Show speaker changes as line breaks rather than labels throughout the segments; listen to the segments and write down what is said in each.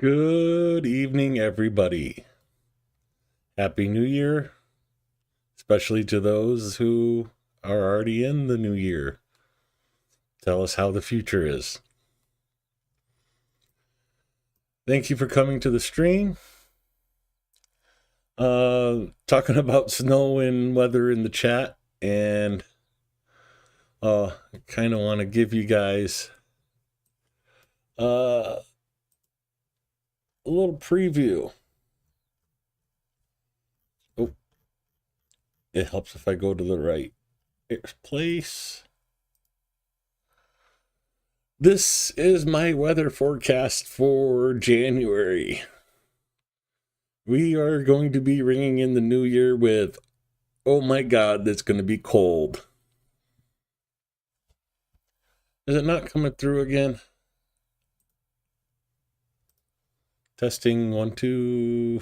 Good evening, everybody. Happy New Year, especially to those who are already in the new year. Tell us how the future is. Thank you for coming to the stream. Talking about snow and weather in the chat, and I kind of want to give you guys a little preview. Oh, it helps if I go to the right place. This is my weather forecast for January. We are going to be ringing in the new year with, oh my God, that's going to be cold. Is it not coming through again? Testing 1, 2.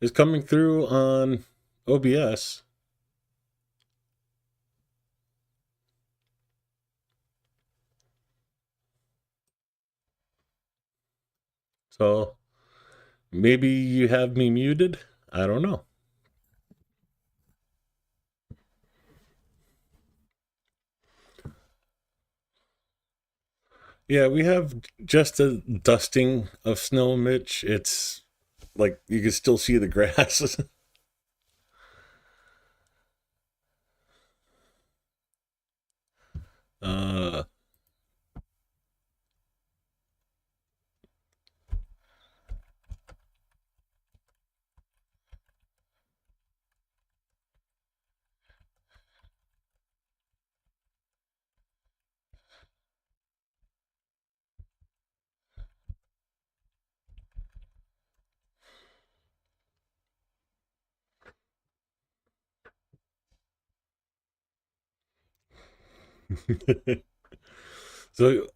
It's coming through on OBS. So maybe you have me muted. I don't know. Yeah, we have just a dusting of snow, Mitch. It's like you can still see the grass. So,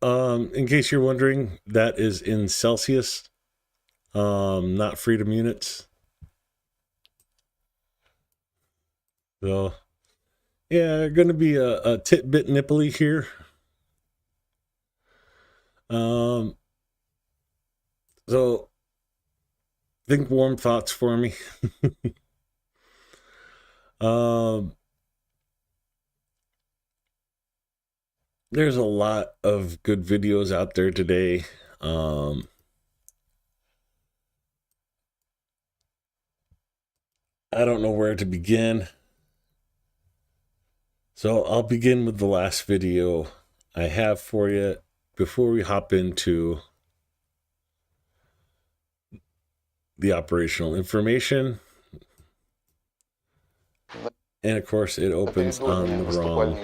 in case you're wondering, that is in Celsius, not freedom units. So, yeah, going to be a tit-bit nipply here. So, think warm thoughts for me. There's a lot of good videos out there today. I don't know where to begin. So I'll begin with the last video I have for you before we hop into the operational information. And of course it opens on the wrong.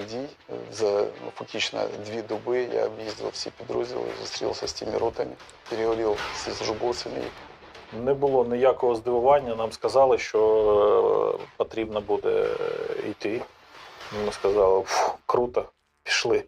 За фактично 2 доби я об'їздив всі підрозділи, зустрівся з тими ротами, переговорив з службовцями.
Не було ніякого здивування, нам сказали, що потрібно буде йти. Ми сказали, круто, пішли.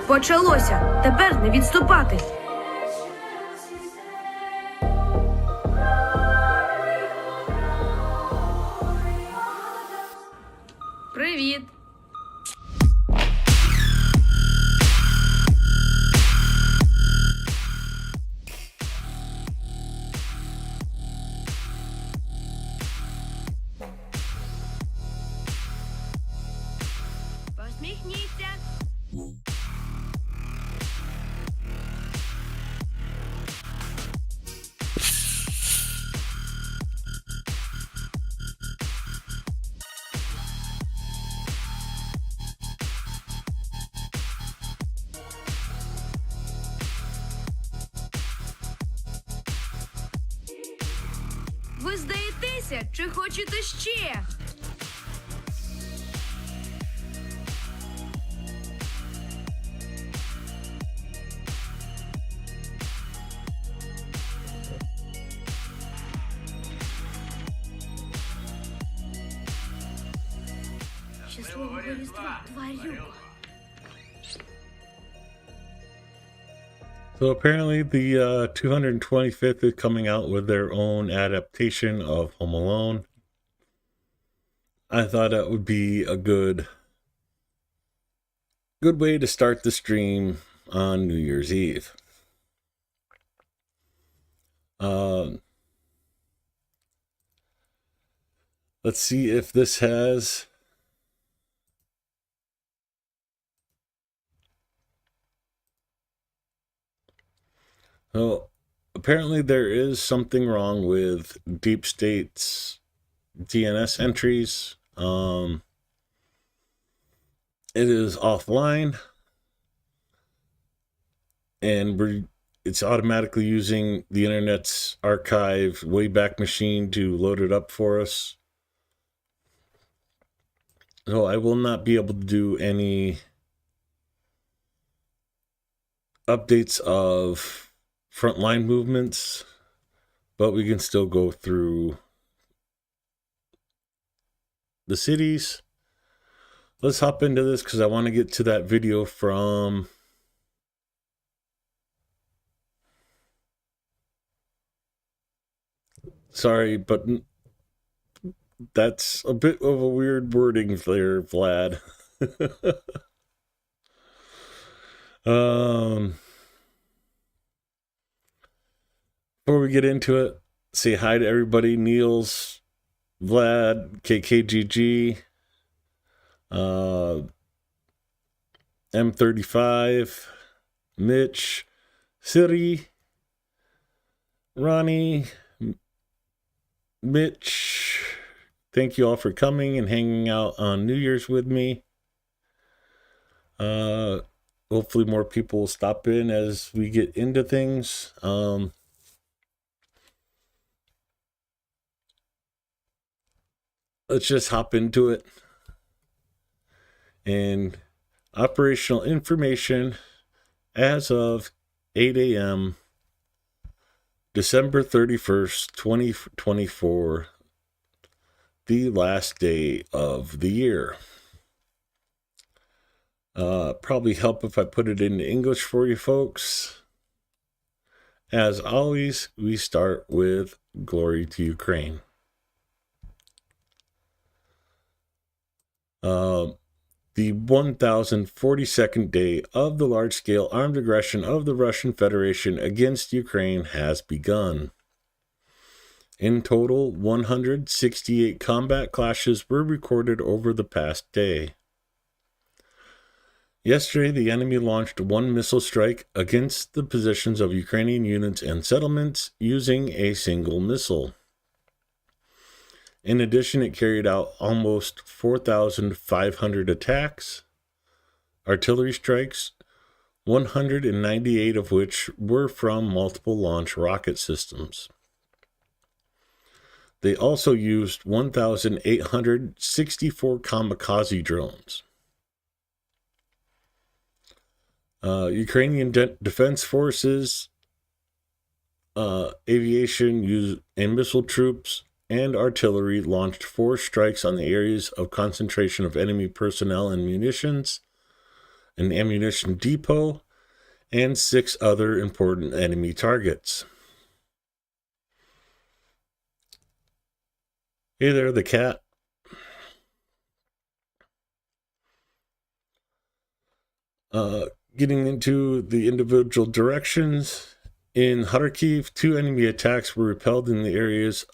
Почалося. Тепер не відступати. Привіт. Посміхніться. Ви здаєтеся, чи хочете ще? Щасливого Щасливого Різдва, тварюко.
So apparently the 225th is coming out with their own adaptation of Home Alone. I thought that would be a good way to start the stream on New Year's Eve. Let's see if this has... So apparently there is something wrong with Deep State's DNS entries. It is offline, and it's automatically using the internet's archive Wayback Machine to load it up for us. So I will not be able to do any updates of frontline movements, but we can still go through the cities. Let's hop into this because I want to get to that video from sorry, but that's a bit of a weird wording there, Vlad. Before we get into it, say hi to everybody. Niels, Vlad, KKGG, M35, Mitch, Siri, Ronnie, Mitch. Thank you all for coming and hanging out on New Year's with me. Hopefully more people will stop in as we get into things. Let's just hop into it. And operational information as of 8 a.m. December 31st, 2024, the last day of the year. Probably help if I put it into English for you folks. As always, we start with Glory to Ukraine. The 1042nd day of the large-scale armed aggression of the Russian Federation against Ukraine has begun. In total, 168 combat clashes were recorded over the past day. Yesterday, the enemy launched one missile strike against the positions of Ukrainian units and settlements using a single missile. In addition, it carried out almost 4,500 attacks, artillery strikes, 198 of which were from multiple launch rocket systems. They also used 1,864 kamikaze drones. Ukrainian Defense Forces, aviation and missile troops, and artillery launched 4 strikes on the areas of concentration of enemy personnel and munitions, an ammunition depot, and 6 other important enemy targets. Hey there, the cat. Getting into the individual directions, in Kharkiv, 2 enemy attacks were repelled in the areas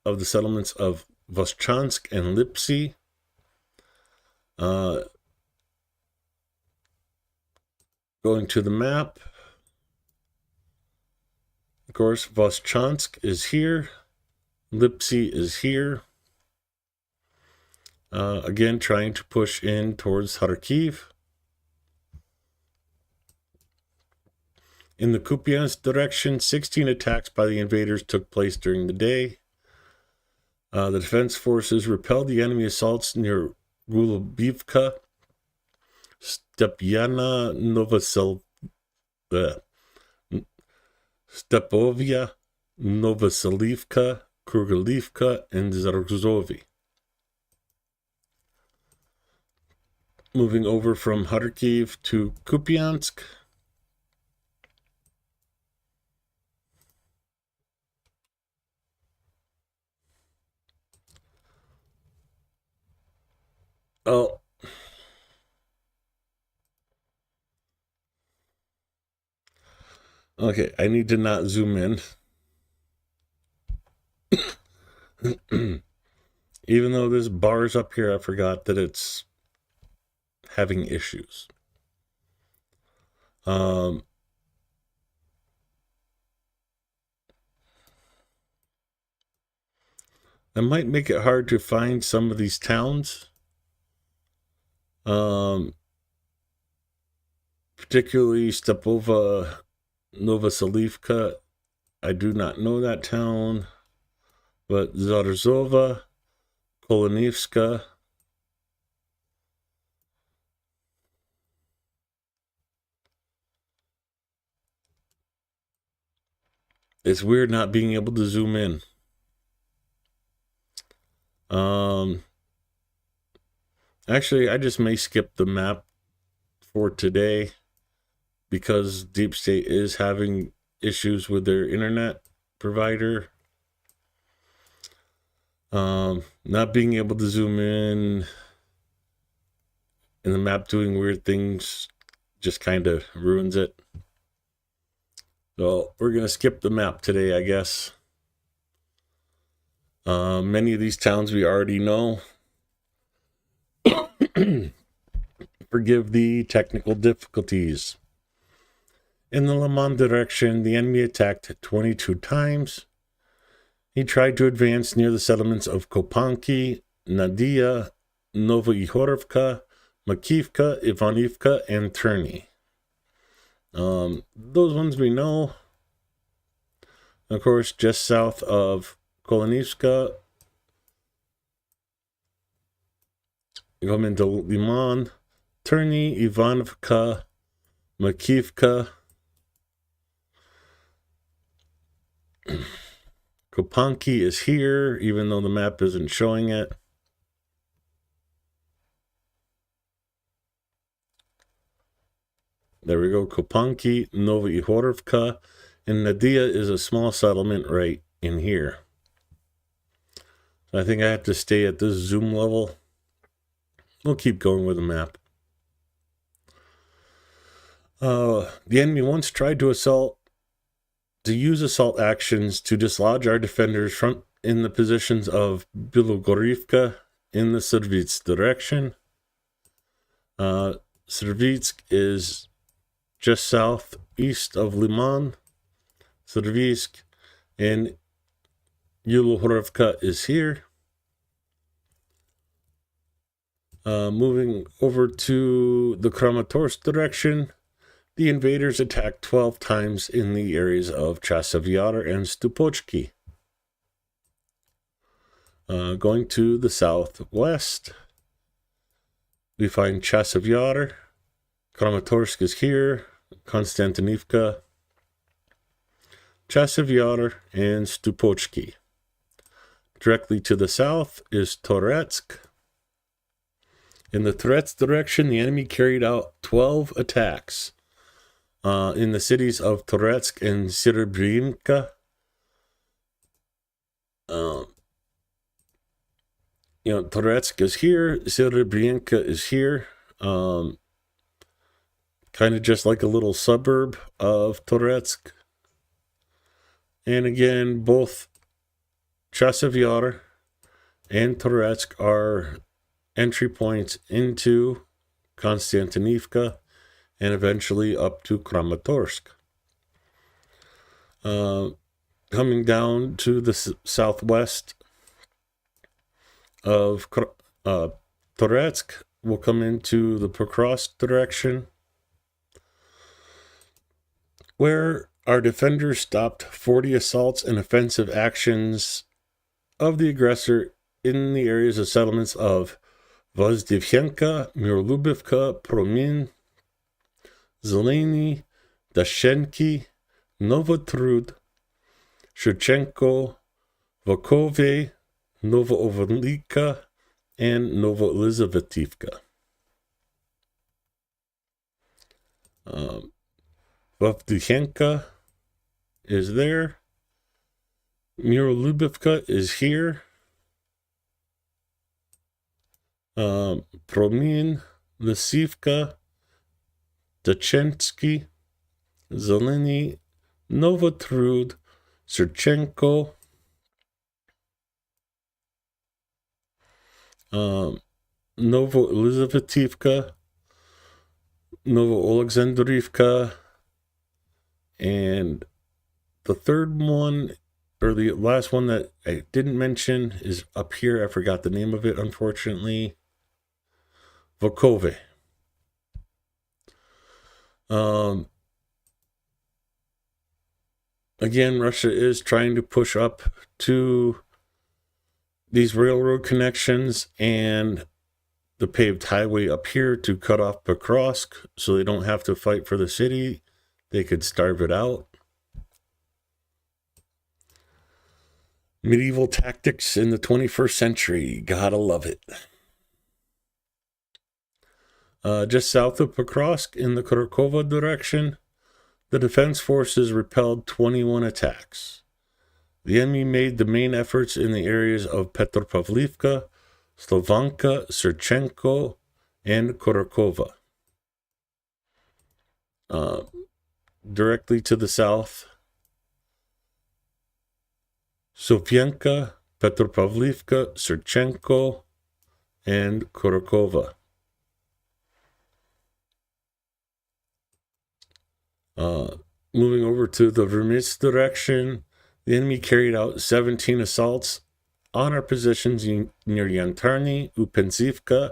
of the settlements of Voschansk and Lipsy. Going to the map, of course, Voschansk is here, Lipsy is here. Again, trying to push in towards Kharkiv. In the Kupiansk direction, 16 attacks by the invaders took place during the day. The defense forces repelled the enemy assaults near Gulubivka, Stepiana, Stepovia, Novoselivka, Kurgalivka, and Zarzovi. moving over from Kharkiv to Kupiansk. Oh. Okay, I need to not zoom in. Even though this bar's up here, I forgot that it's having issues. That might make it hard to find some of these towns. Particularly Stepova Novoselivka. I do not know that town. But Zarzova, Kolonivska. It's weird not being able to zoom in. Actually, I just may skip the map for today because Deep State is having issues with their internet provider. Not being able to zoom in and the map doing weird things just kind of ruins it. So we're going to skip the map today, I guess. Many of these towns we already know. Forgive the technical difficulties. In the Liman direction, the enemy attacked 22 times. He tried to advance near the settlements of Kopanki, Nadia, Novoihorivka, Makivka, Ivanivka, and Terny. Those ones we know. Of course, just south of Kolonivska, you come into Liman, Terny, Ivanovka, Makivka, Kopanki is here, even though the map isn't showing it. There we go, Kopanki, Novoihorivka, and Nadia is a small settlement right in here. I think I have to stay at this zoom level. We'll keep going with the map. The enemy once tried to use assault actions to dislodge our defenders from in the positions of Bilogorivka in the Servitsk direction. Servitsk is just southeast of Liman. Servitsk and Yulohorivka is here. Moving over to the Kramatorsk direction, the invaders attacked 12 times in the areas of Chasiv Yar and Stupochki. Going to the southwest, we find Chasiv Yar. Kramatorsk is here, Konstantinivka, Chasiv Yar, and Stupochki. Directly to the south is Toretsk. In the Toretsk direction, the enemy carried out 12 attacks in the cities of Toretsk and Serebryinka. Toretsk is here, Serebryinka is here. Kind of just like a little suburb of Toretsk. And again, both Chasiv Yar and Toretsk are entry points into Konstantinivka and eventually up to Kramatorsk. Coming down to the southwest of Toretsk, we'll come into the Pokrovsk direction, where our defenders stopped 40 assaults and offensive actions of the aggressor in the areas of settlements of Vozdivhenka, Mirolubivka, Promin, Zeleny, Dashenki, Novotrud, Shevchenko, Vokove, Novoovelika, and Novoelizavetivka. Vovdychenka is there. Mirolubivka is here. Promin, Lisivka, Dachensky, Zeleny, Novotrud, Serchenko, Novo Elizavetivka, Novo Alexandrivka, and the third one, or the last one that I didn't mention, is up here. I forgot the name of it, unfortunately. Vokove. Again, Russia is trying to push up to these railroad connections and the paved highway up here to cut off Pokrovsk so they don't have to fight for the city. They could starve it out. Medieval tactics in the 21st century. Gotta love it. Just south of Pokrovsk in the Kharkova direction, the defense forces repelled 21 attacks. The enemy made the main efforts in the areas of Petropavlivka, Slovanka, Serchenko, and Kharkova. Directly to the south, Sofyanka, Petropavlivka, Serchenko, and Kharkova. Moving over to the Vermits direction, the enemy carried out 17 assaults on our positions near Yantarny, Upensivka,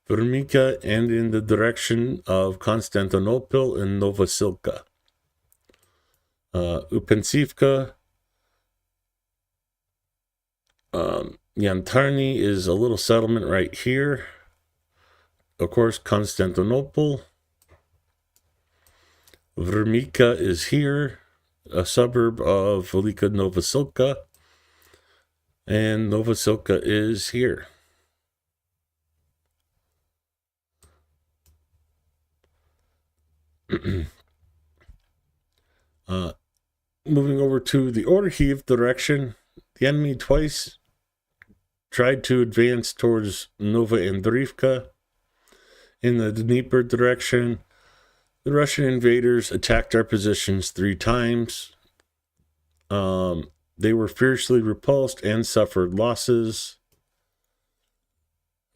Vermika, and in the direction of Constantinople and Novosilka. Upensivka, Yantarny is a little settlement right here. Of course, Constantinople. Vermika is here, a suburb of Velika Novosilka, and Novosilka is here. Moving over to the Orikhiv direction, the enemy twice tried to advance towards Novoandrivka. In the Dnieper direction, the Russian invaders attacked our positions 3 times. They were fiercely repulsed and suffered losses.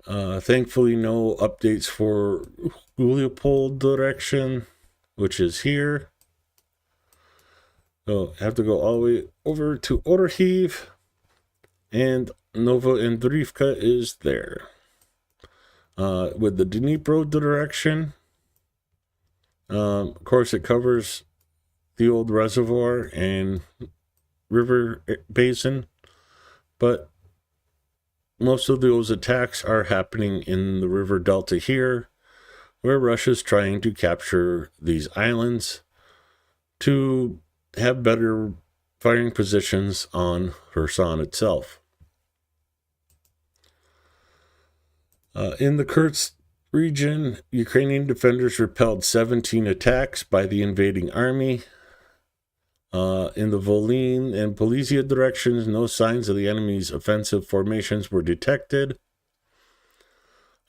Thankfully, no updates for Guliopol direction, which is here. So I have to go all the way over to Orikhiv, and Novoandrivka is there. With the Dnipro direction, of course, it covers the old reservoir and river basin, but most of those attacks are happening in the river delta here, where Russia's trying to capture these islands to have better firing positions on Kherson itself. In the Kursk region, Ukrainian defenders repelled 17 attacks by the invading army. In the Volyn and Polizia directions, no signs of the enemy's offensive formations were detected.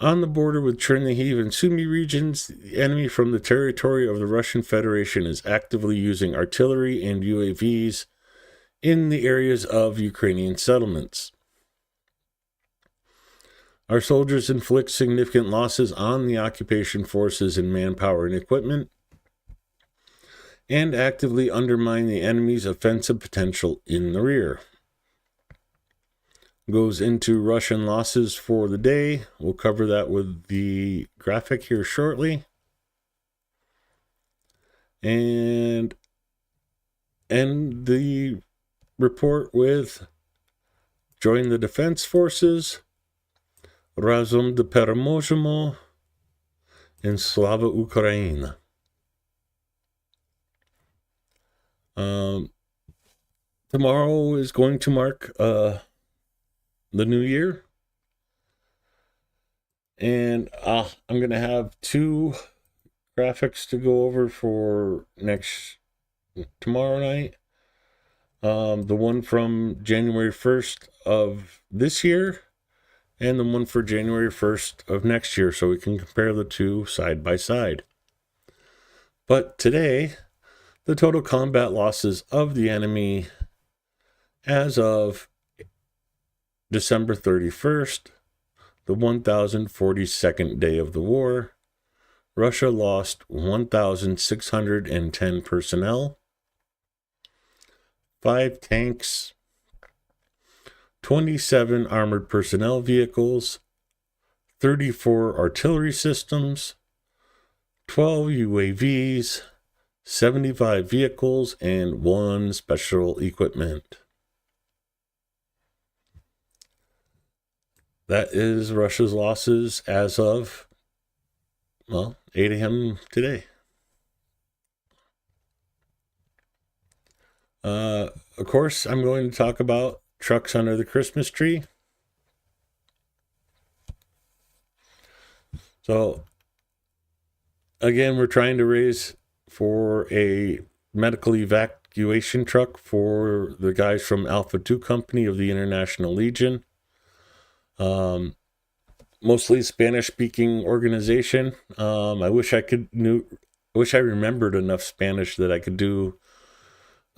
On the border with Chernihiv and Sumy regions, the enemy from the territory of the Russian Federation is actively using artillery and UAVs in the areas of Ukrainian settlements. Our soldiers inflict significant losses on the occupation forces in manpower and equipment, and actively undermine the enemy's offensive potential in the rear. Goes into Russian losses for the day. We'll cover that with the graphic here shortly. And end the report with join the defense forces, Razum de Peremozhemo, and Slava Ukraina. Tomorrow is going to mark the new year, and I'm going to have 2 graphics to go over for tomorrow night. The one from January 1st of this year and the one for January 1st of next year, so we can compare the two side by side. But today, the total combat losses of the enemy as of December 31st, the 1042nd day of the war, Russia lost 1,610 personnel, 5 tanks, 27 armored personnel vehicles, 34 artillery systems, 12 UAVs, 75 vehicles, and 1 special equipment. That is Russia's losses as of, 8 a.m. today. Of course, I'm going to talk about trucks under the Christmas tree. So, again, we're trying to raise for a medical evacuation truck for the guys from Alpha 2 Company of the International Legion. Mostly Spanish-speaking organization. I wish I remembered enough Spanish that I could do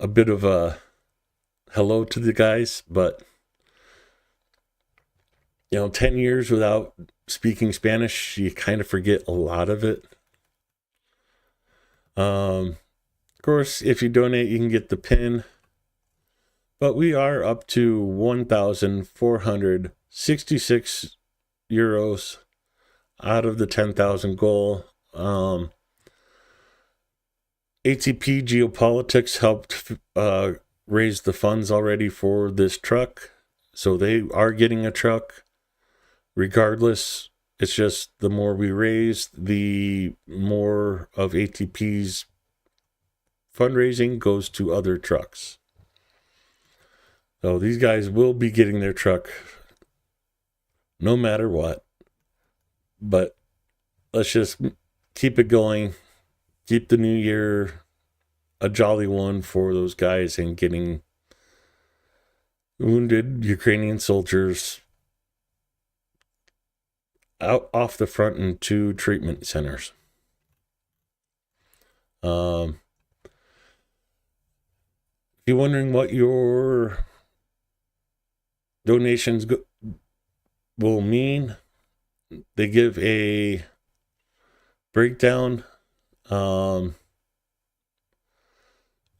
a bit of a hello to the guys, but 10 years without speaking Spanish, you kind of forget a lot of it. Of course, if you donate, you can get the pin, but we are up to 1,466 euros out of the 10,000 goal. ATP Geopolitics helped raise the funds already for this truck, so they are getting a truck. Regardless, it's just the more we raise, the more of ATP's fundraising goes to other trucks. So these guys will be getting their truck no matter what. But let's just keep it going. Keep the new year a jolly one for those guys and getting wounded Ukrainian soldiers out off the front into treatment centers. If you're wondering what your donations will mean, they give a breakdown.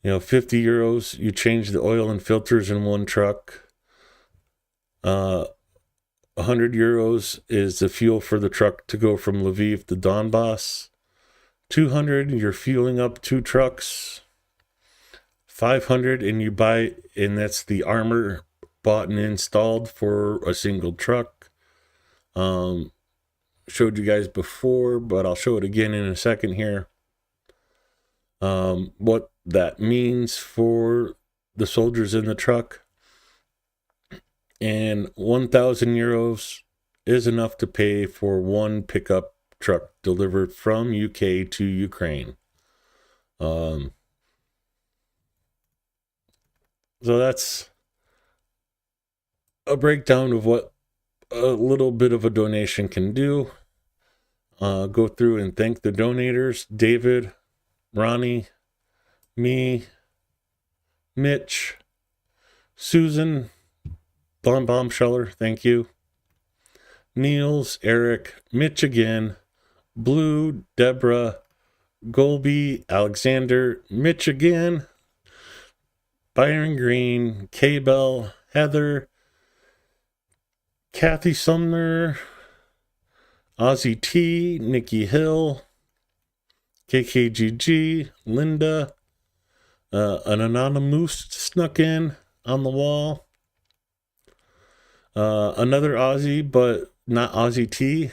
50 euros, you change the oil and filters in one truck. 100 euros is the fuel for the truck to go from Lviv to Donbass. 200, you're fueling up 2 trucks. 500, and you buy, and that's the armor bought and installed for a single truck. Showed you guys before, but I'll show it again in a second here. What that means for the soldiers in the truck. And 1,000 euros is enough to pay for one pickup truck delivered from UK to Ukraine. So that's a breakdown of what a little bit of a donation can do. Go through and thank the donators: David, Ronnie, me, Mitch, Susan, Bombsheller, thank you, Niels, Eric, Mitch again, Blue, Deborah, Golby, Alexander, Mitch again, Byron Green, K-Bell, Heather, Kathy Sumner, Ozzy T, Nikki Hill, KKGG, Linda, an anonymous snuck in on the wall, another Ozzy, but not Ozzy T,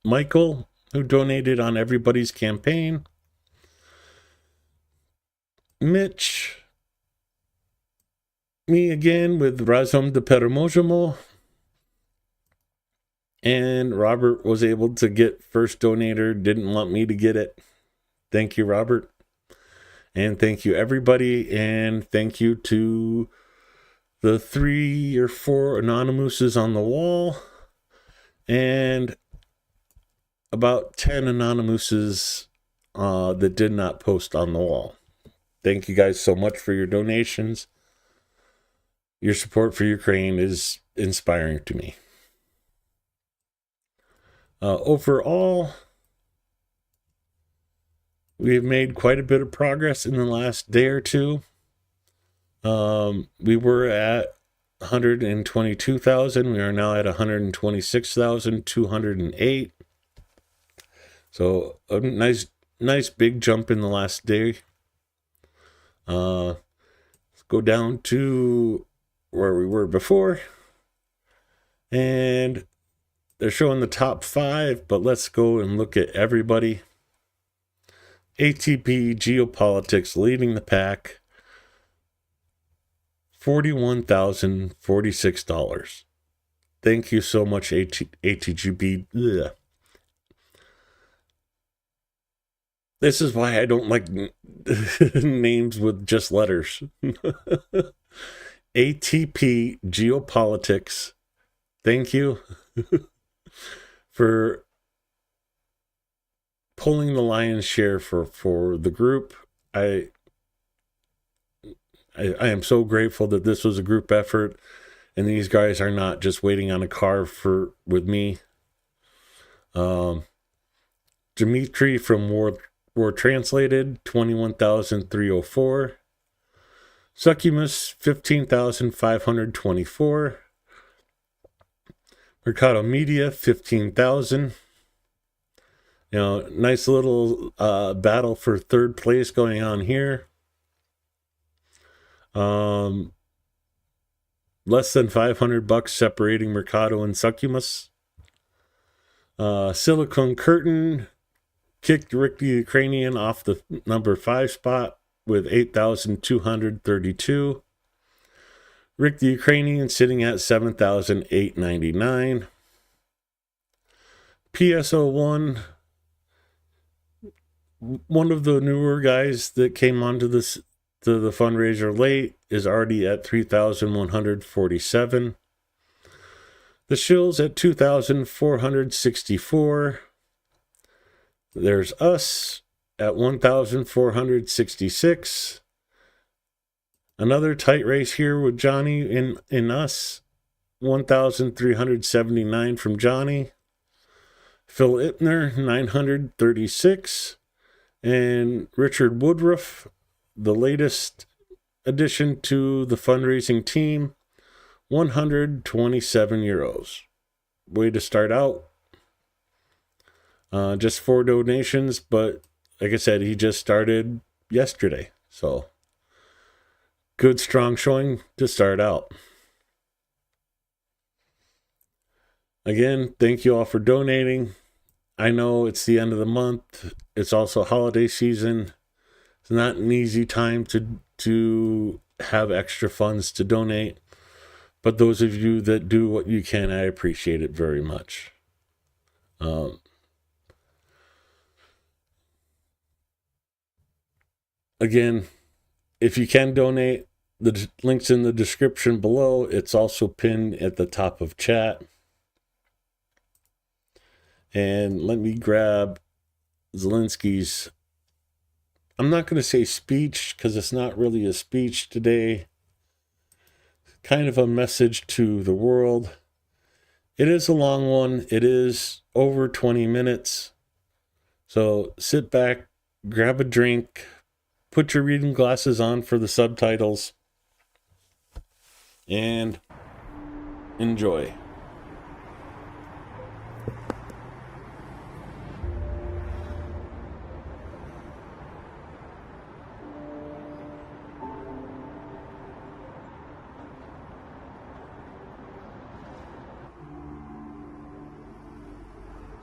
Michael, who donated on everybody's campaign, Mitch, me again with Razom de Peremožemo, And Robert was able to get first donator, didn't want me to get it. Thank you, Robert. And thank you, everybody. And thank you to the 3 or 4 Anonymouses on the wall. And about 10 Anonymouses that did not post on the wall. Thank you guys so much for your donations. Your support for Ukraine is inspiring to me. Overall, we have made quite a bit of progress in the last day or two. We were at 122,000. We are now at 126,208. So a nice big jump in the last day. Let's go down to where we were before. And they're showing the top 5, but let's go and look at everybody. ATP Geopolitics leading the pack. $41,046. Thank you so much, ATGB. Ugh. This is why I don't like names with just letters. ATP Geopolitics. Thank you for pulling the lion's share for the group. I am so grateful that this was a group effort and these guys are not just waiting on a car with me. Dimitri from War Translated, 21,304. Succumus, 15,524. Mercado Media, 15,000. Nice little battle for third place going on here. Less than $500 separating Mercado and Succumus. Silicone Curtain kicked Rick the Ukrainian off the number 5 spot with 8,232. Rick the Ukrainian sitting at 7,899. PSO1, one of the newer guys that came onto the fundraiser late, is already at 3,147. The shills at 2,464. There's us at 1,466. Another tight race here with Johnny in us. 1,379 from Johnny. Phil Ipner, 936. And Richard Woodruff, the latest addition to the fundraising team, 127 euros. Way to start out. Just 4 donations, but like I said, he just started yesterday. So, good, strong showing to start out. Again, thank you all for donating. I know it's the end of the month. It's also holiday season. It's not an easy time to have extra funds to donate. But those of you that do what you can, I appreciate it very much. Again, if you can donate, the link's in the description below. It's also pinned at the top of chat. And let me grab Zelensky's, I'm not going to say speech because it's not really a speech today. Kind of a message to the world. It is a long one. It is over 20 minutes. So sit back, grab a drink, put your reading glasses on for the subtitles, and enjoy.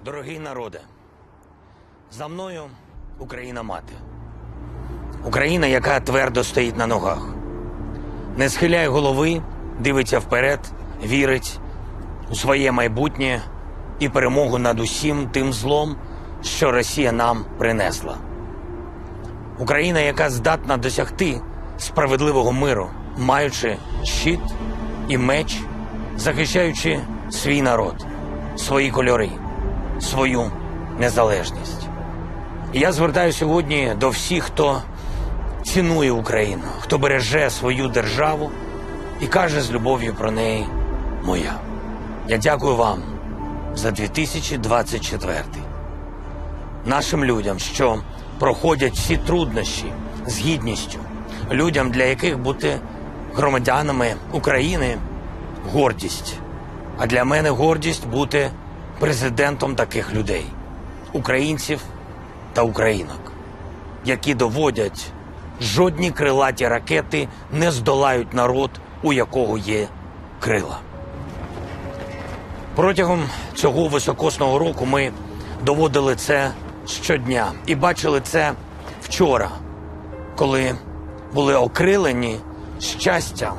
Дорогий народе, за мною Україна-мати. Україна, яка твердо стоїть на ногах. Не схиляє голови, дивиться вперед, вірить у своє майбутнє і перемогу над усім тим злом, що Росія нам принесла. Україна, яка здатна досягти справедливого миру, маючи щит і меч, захищаючи свій народ, свої кольори, свою незалежність. І я звертаю сьогодні до всіх, хто цінує Україну, хто береже свою державу і каже з любов'ю про неї «моя». Я дякую вам за 2024. Нашим людям, що проходять всі труднощі з гідністю, людям, для яких бути громадянами України – гордість. А для мене гордість бути президентом таких людей, українців та українок, які доводять, жодні крилаті ракети не здолають народ, у якого є крила. Протягом цього високосного року ми доводили це щодня і бачили це вчора, коли були окрилені щастям,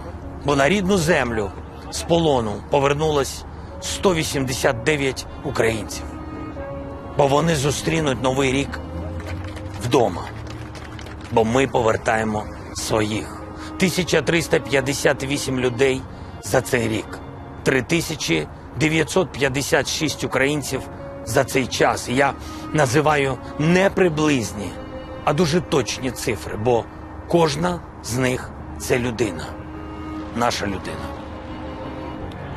бо на рідну землю з полону повернулось 189 українців. Бо вони зустрінуть Новий рік вдома. Бо ми повертаємо своїх. 1358 людей за цей рік. 3956 українців за цей час. І я називаю не приблизні, а дуже точні цифри, бо кожна з них – це людина. Наша людина.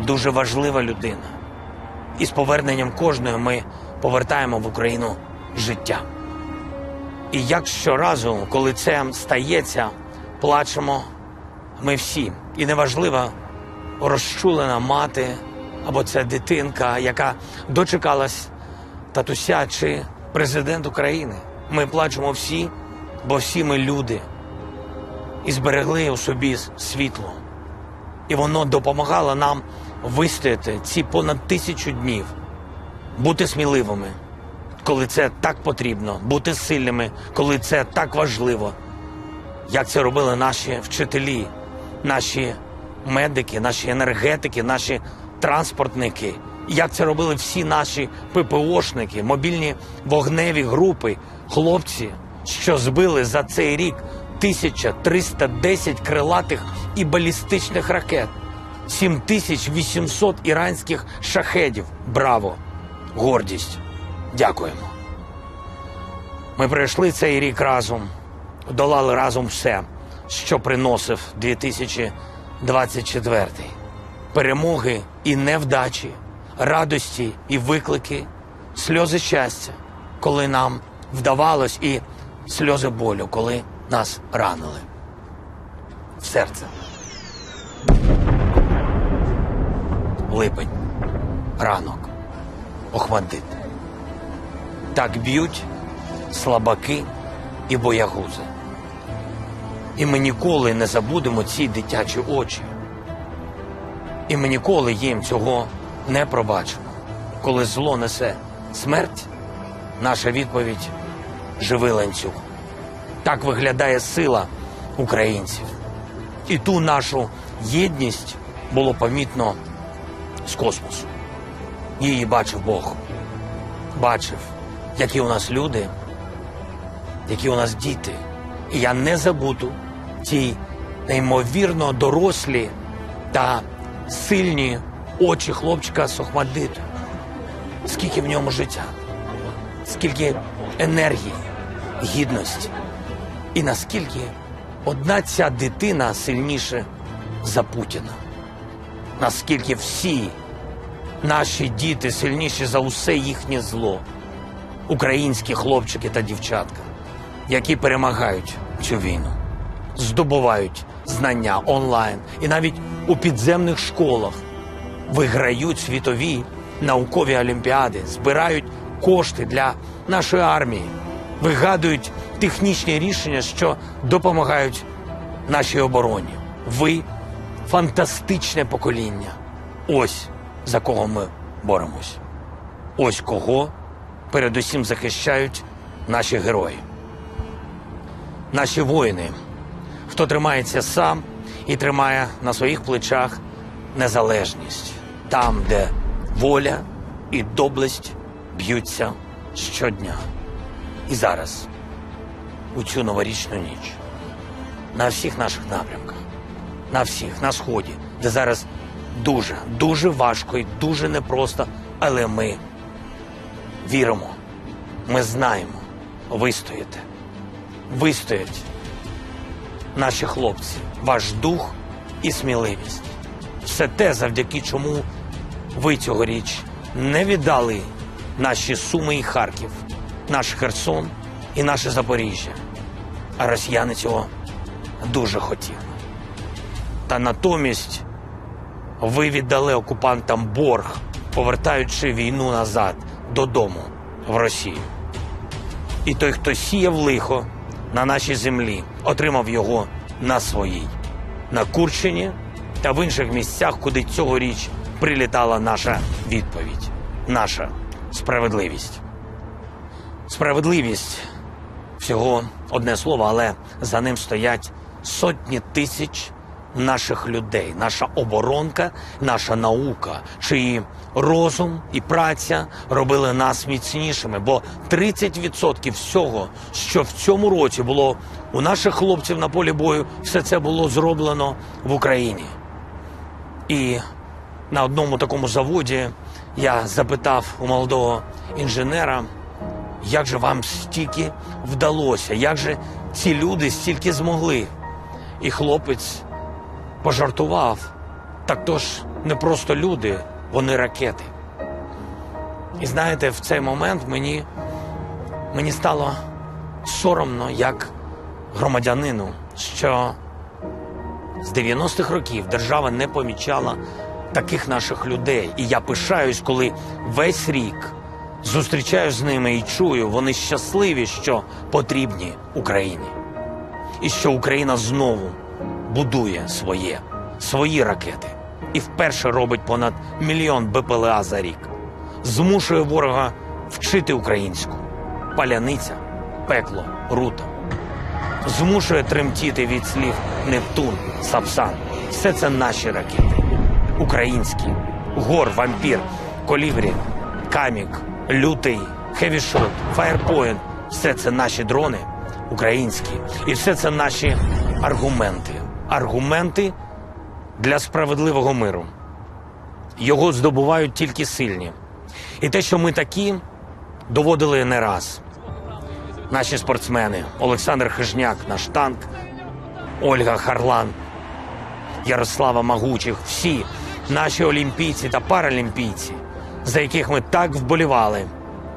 Дуже важлива людина. І з поверненням кожної ми повертаємо в Україну життя. І як щоразу, коли це стається, плачемо ми всі. І неважливо, розчулена мати, або це дитинка, яка дочекалась татуся, чи президент України. Ми плачемо всі, бо всі ми люди. І зберегли у собі світло. І воно допомагало нам вистояти ці понад 1000 днів. Бути сміливими, коли це так потрібно. Бути сильними, коли це так важливо. Як це робили наші вчителі, наші медики, наші енергетики, наші транспортники. Як це робили всі наші ППОшники, мобільні вогневі групи, хлопці, що збили за цей рік 1310 крилатих і балістичних ракет, 7800 іранських шахедів. Браво! Гордість. Дякуємо. Ми пройшли цей рік разом, долали разом все, що приносив 2024. Перемоги і невдачі, радості і виклики, сльози щастя, коли нам вдавалось, і сльози болю, коли нас ранили. В серце. Липень. Ранок. Охмаддит. Так б'ють слабаки і боягузи. І ми ніколи не забудемо ці дитячі очі. І ми ніколи їм цього не пробачимо. Коли зло несе смерть, наша відповідь – живий ланцюг. Так виглядає сила українців. І ту нашу єдність було помітно з космосу. Її бачив Бог. Бачив, які у нас люди, які у нас діти. І я не забуду ті неймовірно дорослі та сильні очі хлопчика з Охмаддиту. Скільки в ньому життя, скільки енергії, гідності. І наскільки одна ця дитина сильніше за Путіна. Наскільки всі наші діти сильніші за усе їхнє зло. Українські хлопчики та дівчатка, які перемагають цю війну, здобувають знання онлайн і навіть у підземних школах, виграють світові наукові олімпіади, збирають кошти для нашої армії, вигадують технічні рішення, що допомагають нашій обороні. Ви – фантастичне покоління. Ось за кого ми боремось. Ось кого передусім захищають наші герої. Наші воїни, хто тримається сам і тримає на своїх плечах незалежність. Там, де воля і доблесть б'ються щодня. І зараз, у цю новорічну ніч, на всіх наших напрямках, на всіх, на Сході, де зараз дуже, дуже важко і дуже непросто, але ми віримо, ми знаємо, вистоїте. Вистоять наші хлопці, ваш дух і сміливість. Все те, завдяки чому ви цьогоріч не віддали наші Суми і Харків, наш Херсон і наше Запоріжжя. А росіяни цього дуже хотіли. Та натомість ви віддали окупантам борг, повертаючи війну назад, додому, в Росію. І той, хто сіяв лихо на нашій землі, отримав його на своїй. На Курщині та в інших місцях, куди цьогоріч прилітала наша відповідь. Наша справедливість. Справедливість – всього одне слово, але за ним стоять сотні тисяч наших людей, наша оборонка, наша наука, чиї розум і праця робили нас міцнішими, бо 30% всього, що в цьому році було у наших хлопців на полі бою, все це було зроблено в Україні. І на одному такому заводі я запитав у молодого інженера, як же вам стільки вдалося, як же ці люди стільки змогли. І хлопець пожартував, так то ж не просто люди, вони ракети. І знаєте, в цей момент мені стало соромно, як громадянину, що з 90-х років держава не помічала таких наших людей. І я пишаюсь, коли весь рік зустрічаю з ними і чую, вони щасливі, що потрібні Україні. І що Україна знову будує свої ракети. І вперше робить понад 1 мільйон БПЛА за рік. Змушує ворога вчити українську. Паляниця, пекло, рута. Змушує тремтіти від слів Нептун, Сапсан. Все це наші ракети. Українські. Гор, Вампір, Колібрі, Камік, Лютий, Хевішот, Фаєрпоінт. Все це наші дрони українські. І все це наші аргументи. Аргументи для справедливого миру. Його здобувають тільки сильні. І те, що ми такі, доводили не раз. Наші спортсмени. Олександр Хижняк, наш танк, Ольга Харлан, Ярослава Магучих. Всі наші олімпійці та паралімпійці, за яких ми так вболівали,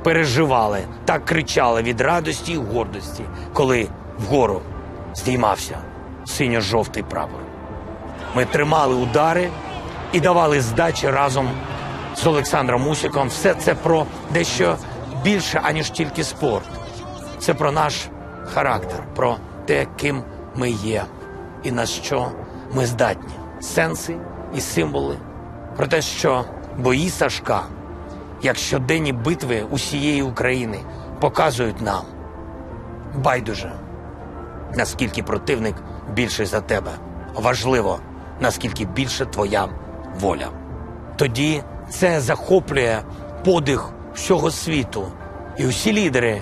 переживали, так кричали від радості і гордості, коли вгору здіймався синьо-жовтий прапор. Ми тримали удари і давали здачі разом з Олександром Усіком. Все це про дещо більше, аніж тільки спорт. Це про наш характер, про те, ким ми є і на що ми здатні. Сенси і символи. Про те, що бої Сашка, як щоденні битви усієї України, показують нам. Байдуже, наскільки противник більший за тебе. Важливо, наскільки більше твоя воля. Тоді це захоплює подих всього світу. І усі лідери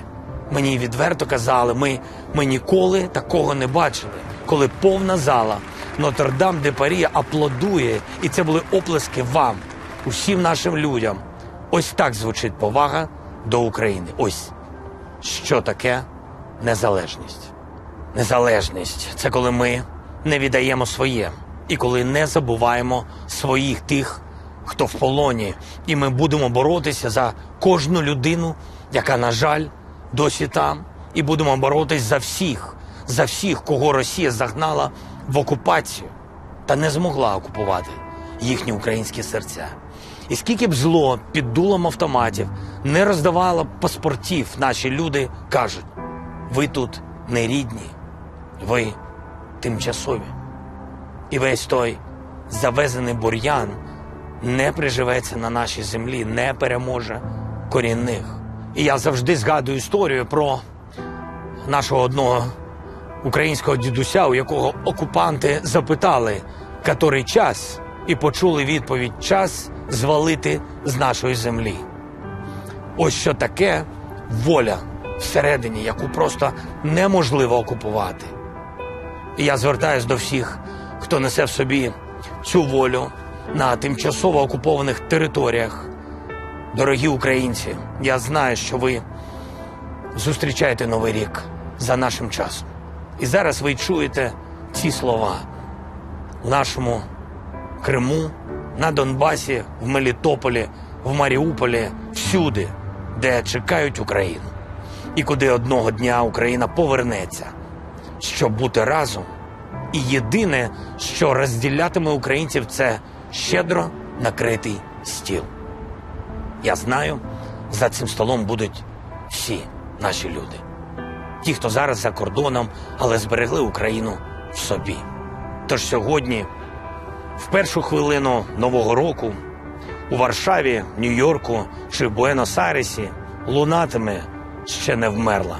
мені відверто казали, ми ніколи такого не бачили, коли повна зала Нотр-Дам-де-Парі аплодує, і це були оплески вам, усім нашим людям. Ось так звучить повага до України. Ось що таке незалежність. Незалежність – це коли ми не віддаємо своє, і коли не забуваємо своїх тих, хто в полоні, і ми будемо боротися за кожну людину, яка, на жаль, досі там, і будемо боротись за всіх, кого Росія загнала в окупацію та не змогла окупувати їхні українські серця. І скільки б зло під дулом автоматів не роздавало паспортів, наші люди кажуть, ви тут не рідні, ви тимчасові. І весь той завезений бур'ян не приживеться на нашій землі, не переможе корінних. І я завжди згадую історію про нашого одного українського дідуся, у якого окупанти запитали, котрий час, і почули відповідь: час звалити з нашої землі. Ось що таке воля всередині, яку просто неможливо окупувати. І я звертаюсь до всіх, хто несе в собі цю волю на тимчасово окупованих територіях. Дорогі українці, я знаю, що ви зустрічаєте Новий рік за нашим часом. І зараз ви чуєте ці слова. В нашому Криму, на Донбасі, в Мелітополі, в Маріуполі, всюди, де чекають Україну. І куди одного дня Україна повернеться, щоб бути разом. І єдине, що розділятиме українців, це щедро накритий стіл. Я знаю, за цим столом будуть всі наші люди. Ті, хто зараз за кордоном, але зберегли Україну в собі. Тож сьогодні, в першу хвилину Нового року, у Варшаві, Нью-Йорку чи Буенос-Айресі лунатиме «Ще не вмерла».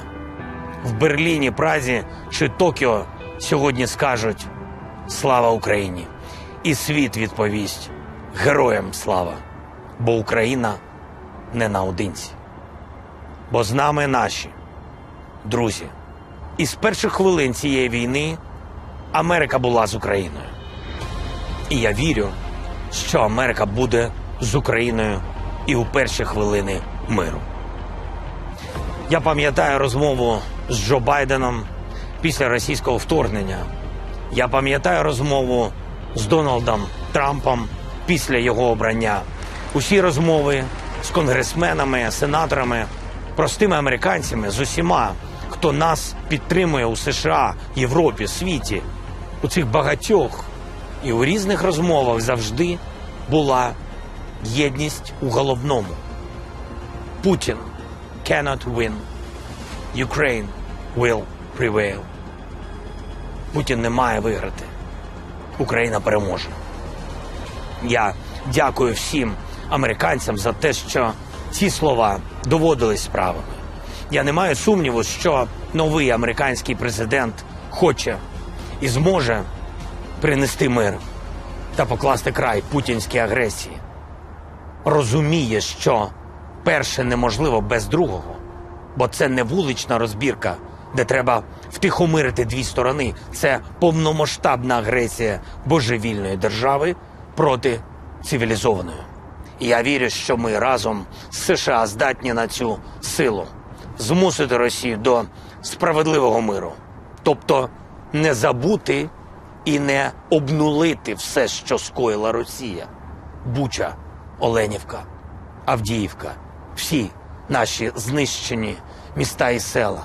В Берліні, Празі чи Токіо сьогодні скажуть «Слава Україні!» І світ відповість «Героям слава!» Бо Україна не наодинці. Бо з нами наші друзі. І з перших хвилин цієї війни Америка була з Україною. І я вірю, що Америка буде з Україною і у перші хвилини миру. Я пам'ятаю розмову з Джо Байденом після російського вторгнення. Я пам'ятаю розмову з Дональдом Трампом після його обрання. Усі розмови з конгресменами, сенаторами, простими американцями, з усіма, хто нас підтримує у США, Європі, світі. У цих багатьох і у різних розмовах завжди була єдність у головному. Putin cannot win. Ukraine will prevail. Путін не має виграти. Україна переможе. Я дякую всім американцям за те, що ці слова доводились справами. Я не маю сумніву, що новий американський президент хоче і зможе принести мир та покласти край путінській агресії. Розуміє, що перше неможливо без другого, бо це не вулична розбірка, де треба втихомирити дві сторони. Це повномасштабна агресія божевільної держави проти цивілізованої. І я вірю, що ми разом з США здатні на цю силу змусити Росію до справедливого миру. Тобто не забути і не обнулити все, що скоїла Росія. Буча, Оленівка, Авдіївка, всі наші знищені міста і села.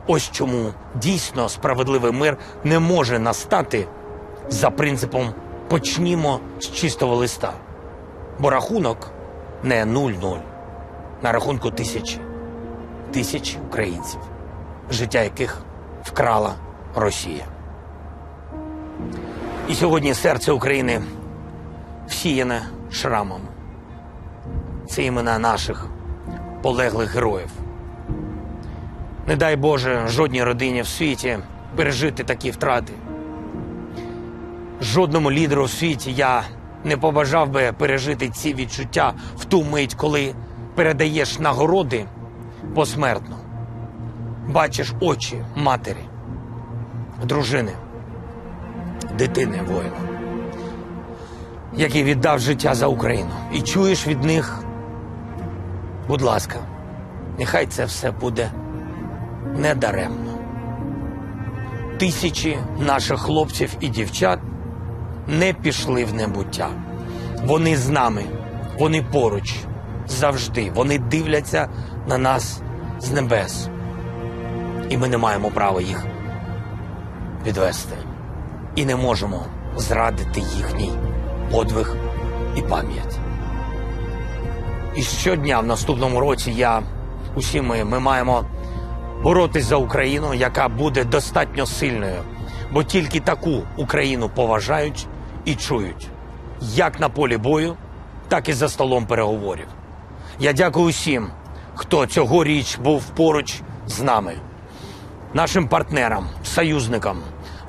Ось чому дійсно справедливий мир не може настати за принципом «почнімо з чистого листа». Бо рахунок не 0-0, на рахунку тисячі українців, життя яких вкрала Росія. І сьогодні серце України всіяне шрамами. Це імена наших полеглих героїв. Не дай Боже жодній родині в світі пережити такі втрати. Жодному лідеру в світі я не побажав би пережити ці відчуття в ту мить, коли передаєш нагороди посмертно. Бачиш очі матері, дружини, дитини воїна, який віддав життя за Україну. І чуєш від них: будь ласка, нехай це все буде недаремно. Тисячі наших хлопців і дівчат не пішли в небуття. Вони з нами, вони поруч, завжди. Вони дивляться на нас з небес. І ми не маємо права їх відвести. І не можемо зрадити їхній подвиг і пам'ять. І щодня в наступному році усі ми маємо боротись за Україну, яка буде достатньо сильною. Бо тільки таку Україну поважають і чують. Як на полі бою, так і за столом переговорів. Я дякую усім, хто цьогоріч був поруч з нами. Нашим партнерам, союзникам,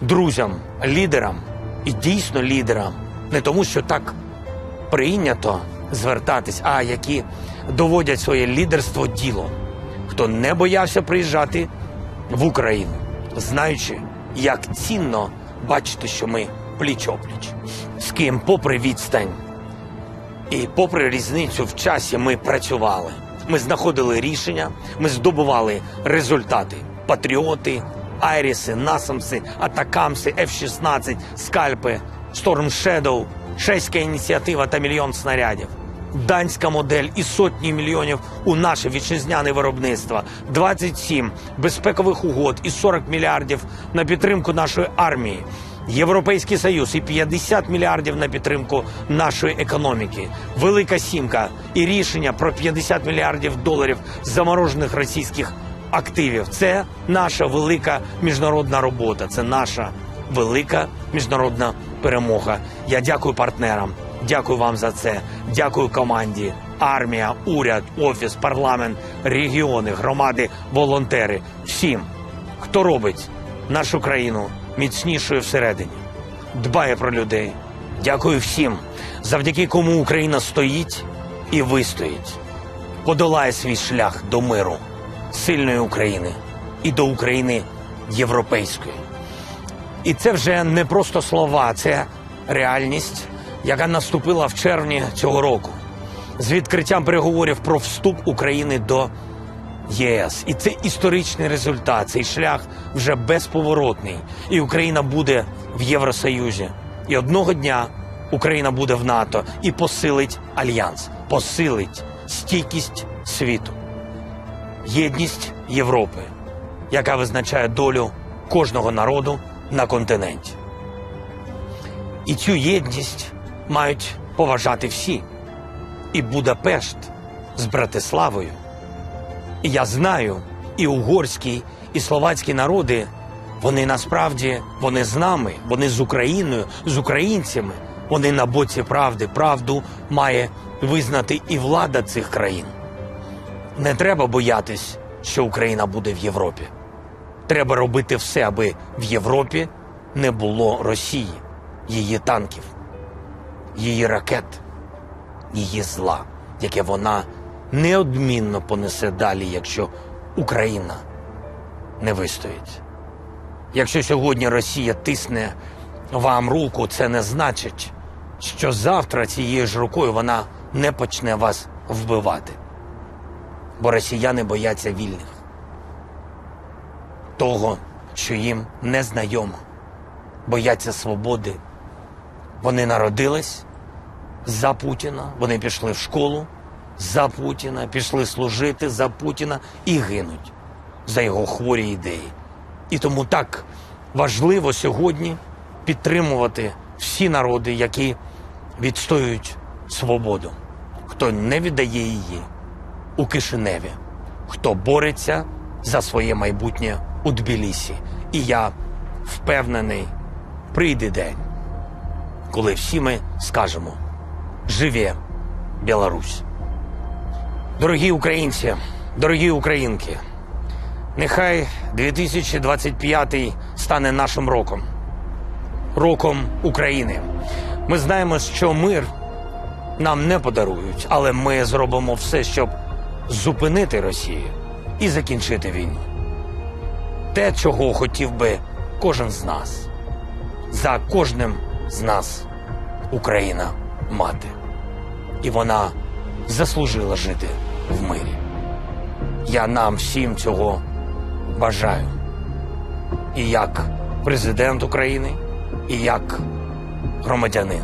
друзям, лідерам і дійсно лідерам. Не тому, що так прийнято, звертатись, а які доводять своє лідерство ділом. Хто не боявся приїжджати в Україну, знаючи, як цінно бачити, що ми пліч-опліч. З ким попри відстань і попри різницю в часі ми працювали. Ми знаходили рішення, ми здобували результати. Патріоти, Айріси, Насамси, Атакамси, F-16, Скальпи, Storm Shadow, чеська ініціатива та мільйон снарядів. Данська модель і сотні мільйонів у наше вітчизняне виробництво, 27 безпекових угод і 40 мільярдів на підтримку нашої армії, Європейський Союз і 50 мільярдів на підтримку нашої економіки, Велика Сімка і рішення про 50 мільярдів доларів заморожених російських активів. Це наша велика міжнародна робота, це наша велика міжнародна перемога. Я дякую партнерам. Дякую вам за це. Дякую команді, армія, уряд, офіс, парламент, регіони, громади, волонтери. Всім, хто робить нашу країну міцнішою всередині, дбає про людей. Дякую всім, завдяки кому Україна стоїть і вистоїть. Подолає свій шлях до миру, сильної України і до України європейської. І це вже не просто слова, це реальність, яка наступила в червні цього року з відкриттям переговорів про вступ України до ЄС. І це історичний результат, цей шлях вже безповоротний. І Україна буде в Євросоюзі. І одного дня Україна буде в НАТО і посилить Альянс, посилить стійкість світу. Єдність Європи, яка визначає долю кожного народу на континенті. І цю єдність мають поважати всі. І Будапешт з Братиславою. І я знаю, і угорський, і словацький народи, вони насправді, вони з нами, вони з Україною, з українцями. Вони на боці правди. Правду має визнати і влада цих країн. Не треба боятись, що Україна буде в Європі. Треба робити все, аби в Європі не було Росії, її танків, її ракет, її зла, яке вона неодмінно понесе далі, якщо Україна не вистоїть. Якщо сьогодні Росія тисне вам руку, це не значить, що завтра цією ж рукою вона не почне вас вбивати. Бо росіяни бояться вільних. Того, що їм не знайомо. Бояться свободи. Вони народились за Путіна, вони пішли в школу за Путіна, пішли служити за Путіна і гинуть за його хворі ідеї. І тому так важливо сьогодні підтримувати всі народи, які відстоюють свободу. Хто не віддає її у Кишиневі, хто бореться за своє майбутнє у Тбілісі. І я впевнений, прийде день, коли всі ми скажемо «Живе Білорусь!». Дорогі українці, дорогі українки, нехай 2025 стане нашим роком. Роком України. Ми знаємо, що мир нам не подарують, але ми зробимо все, щоб зупинити Росію і закінчити війну. Те, чого хотів би кожен з нас. За кожним з нас Україна мати. І вона заслужила жити в мирі. Я нам всім цього бажаю. І як президент України, і як громадянин.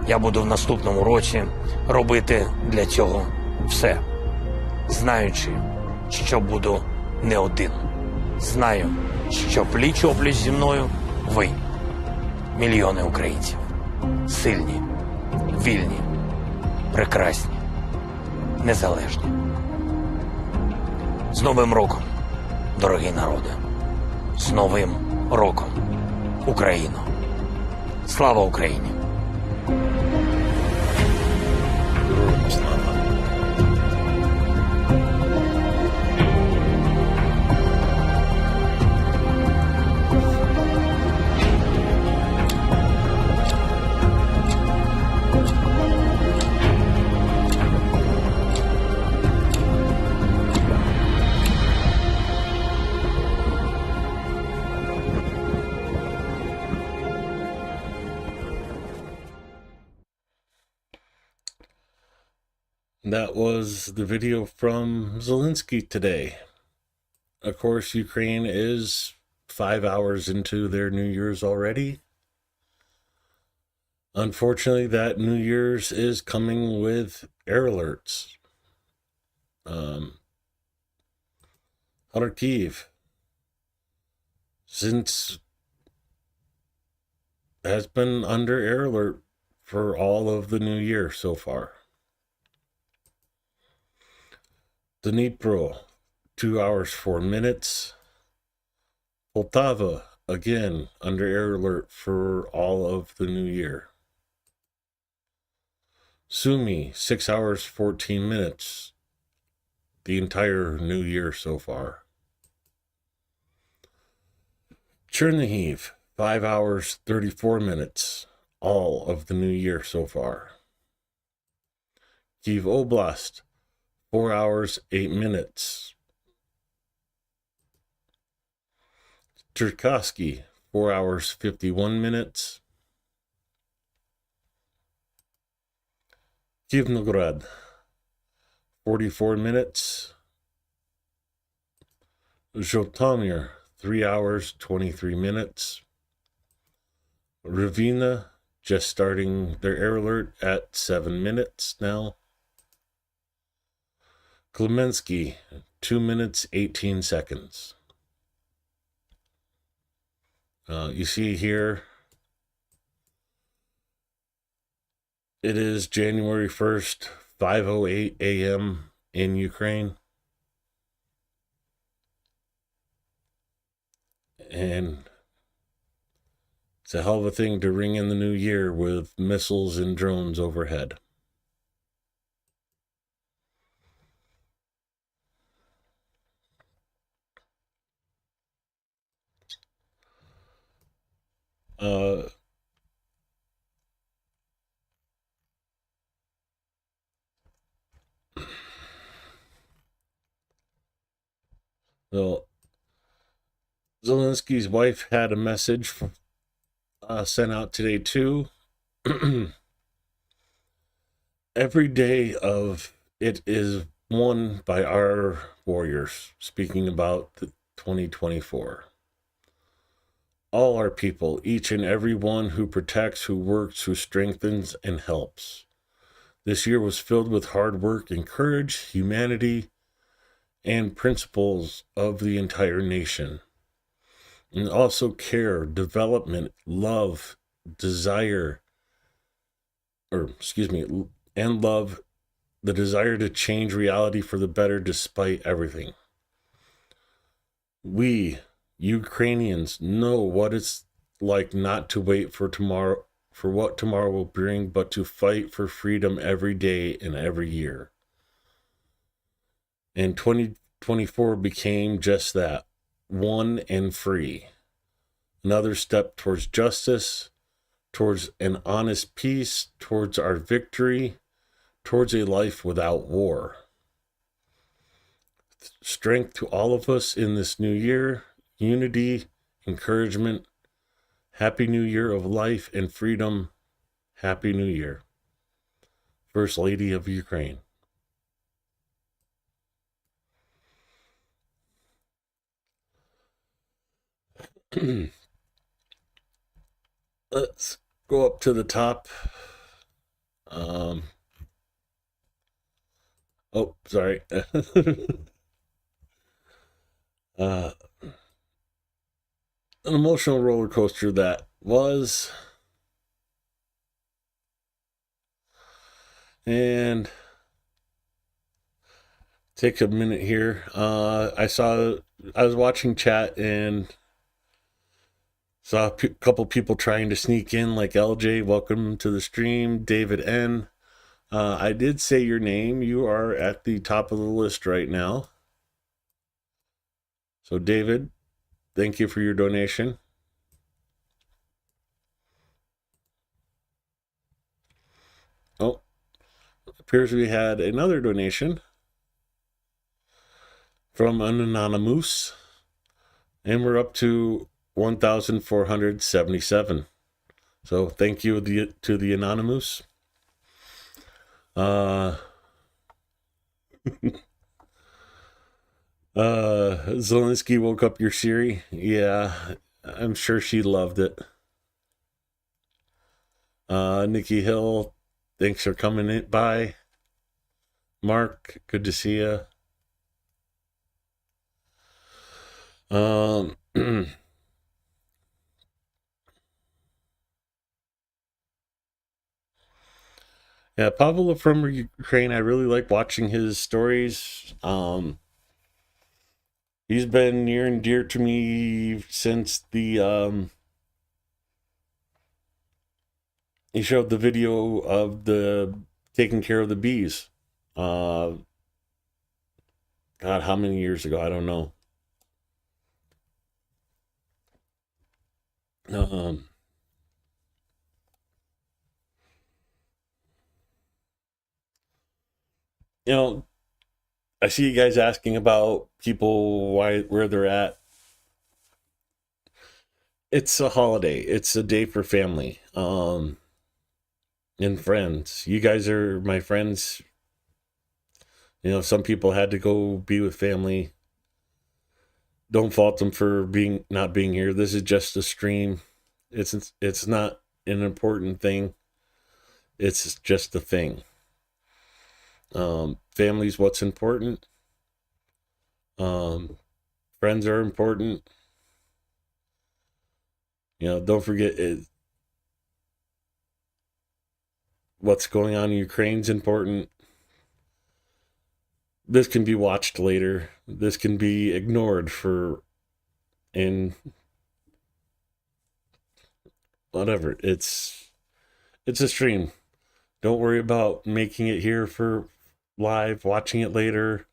Я буду в наступному році робити для цього все, знаючи, що буду не один. Знаю, що пліч-опліч зі мною ви, мільйони українців. Сильні, вільні, прекрасні, незалежні. З Новим роком, дорогі народи! З Новим роком, Україно! Слава Україні!
Героям слава. That was the video from Zelensky today. Of course, Ukraine is 5 hours into their New Year's already. Unfortunately, that New Year's is coming with air alerts. Kharkiv, since has been under air alert for all of the new year so far. Dnipro, 2 hours 4 minutes. Poltava, again under air alert for all of the new year. Sumy, 6 hours 14 minutes, the entire new year so far. Chernihiv, 5 hours 34 minutes, all of the new year so far. Kyiv Oblast, 4 hours 8 minutes. Cherkasky, 4 hours 51 minutes. Kivnograd, 44 minutes. Zhotomir, 3 hours 23 minutes. Ravina, just starting their air alert at 7 minutes now. Klemensky, 2 minutes 18 seconds. You see here, it is January 1st, 5:08 a.m. in Ukraine. And it's a hell of a thing to ring in the new year with missiles and drones overhead. Well, Zelensky's wife had a message sent out today too. Every day of it is won by our warriors, speaking about the 2024. All our people, each and every one who protects, who works, who strengthens and helps. This year was filled with hard work and courage, humanity, and principles of the entire nation. And also care, development, love, desire, and love, the desire to change reality for the better despite everything. We, Ukrainians, know what it's like not to wait for tomorrow, for what tomorrow will bring, but to fight for freedom every day and every year. And 2024 became just that, one and free. Another step towards justice, towards an honest peace, towards our victory, towards a life without war. Strength to all of us in this new year, unity, encouragement, Happy New Year of life and freedom. Happy New Year. First Lady of Ukraine. Let's go up to the top. Oh, sorry. An emotional roller coaster that was. And take a minute here. I was watching chat and saw a couple people trying to sneak in, like LJ, welcome to the stream. David N. I did say your name. You are at the top of the list right now. So David, thank you for your donation. Oh, appears we had another donation from an anonymous, and we're up to 1,477. So thank you to the anonymous. Zelensky woke up your Siri. Yeah, I'm sure she loved it. Nikki Hill, thanks for coming in by. Mark, good to see you. Yeah, Pavlo from Ukraine, I really like watching his stories. He's been near and dear to me since he showed the video of the taking care of the bees. God, how many years ago? I don't know. You know, I see you guys asking about people where they're at. It's a holiday. It's a day for family, and friends. You guys are my friends. You know, some people had to go be with family. Don't fault them for not being here. This is just a stream. It's not an important thing. It's just a thing. Family's what's important. Friends are important. You know, don't forget what's going on in Ukraine's important. This can be watched later. This can be ignored in whatever. It's a stream. Don't worry about making it here for live, watching it later.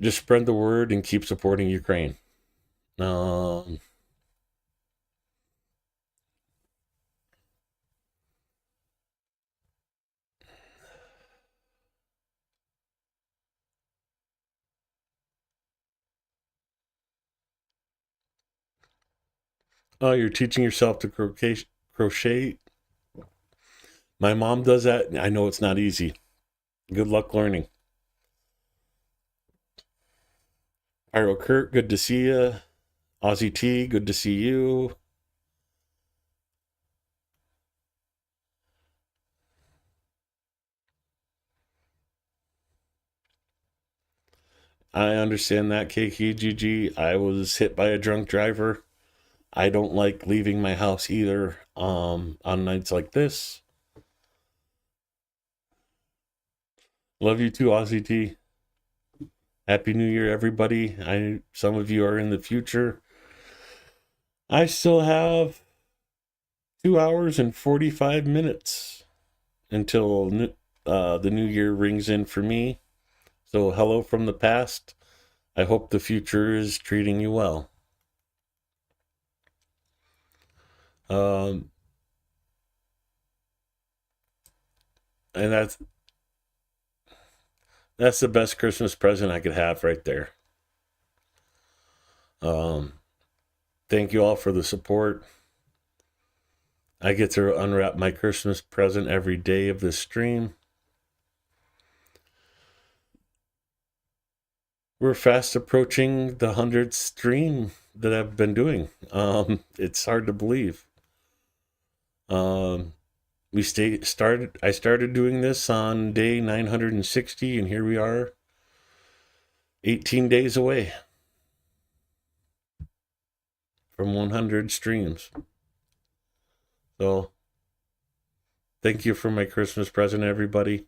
Just spread the word and keep supporting Ukraine. Oh, you're teaching yourself to crochet? My mom does that. I know it's not easy. Good luck learning. Pyro Kurt, good to see you. Aussie T, good to see you. I understand that, KKGG. I was hit by a drunk driver. I don't like leaving my house either on nights like this. Love you too, Aussie T. Happy New Year, everybody. Some of you are in the future. I still have 2 hours and 45 minutes until the new year rings in for me. So hello from the past. I hope the future is treating you well. And that's the best Christmas present I could have right there. Thank you all for the support. I get to unwrap my Christmas present every day of this stream. We're fast approaching the 100th stream that I've been doing. It's hard to believe. I started doing this on day 960, and here we are 18 days away from 100 streams. So thank you for my Christmas present, everybody.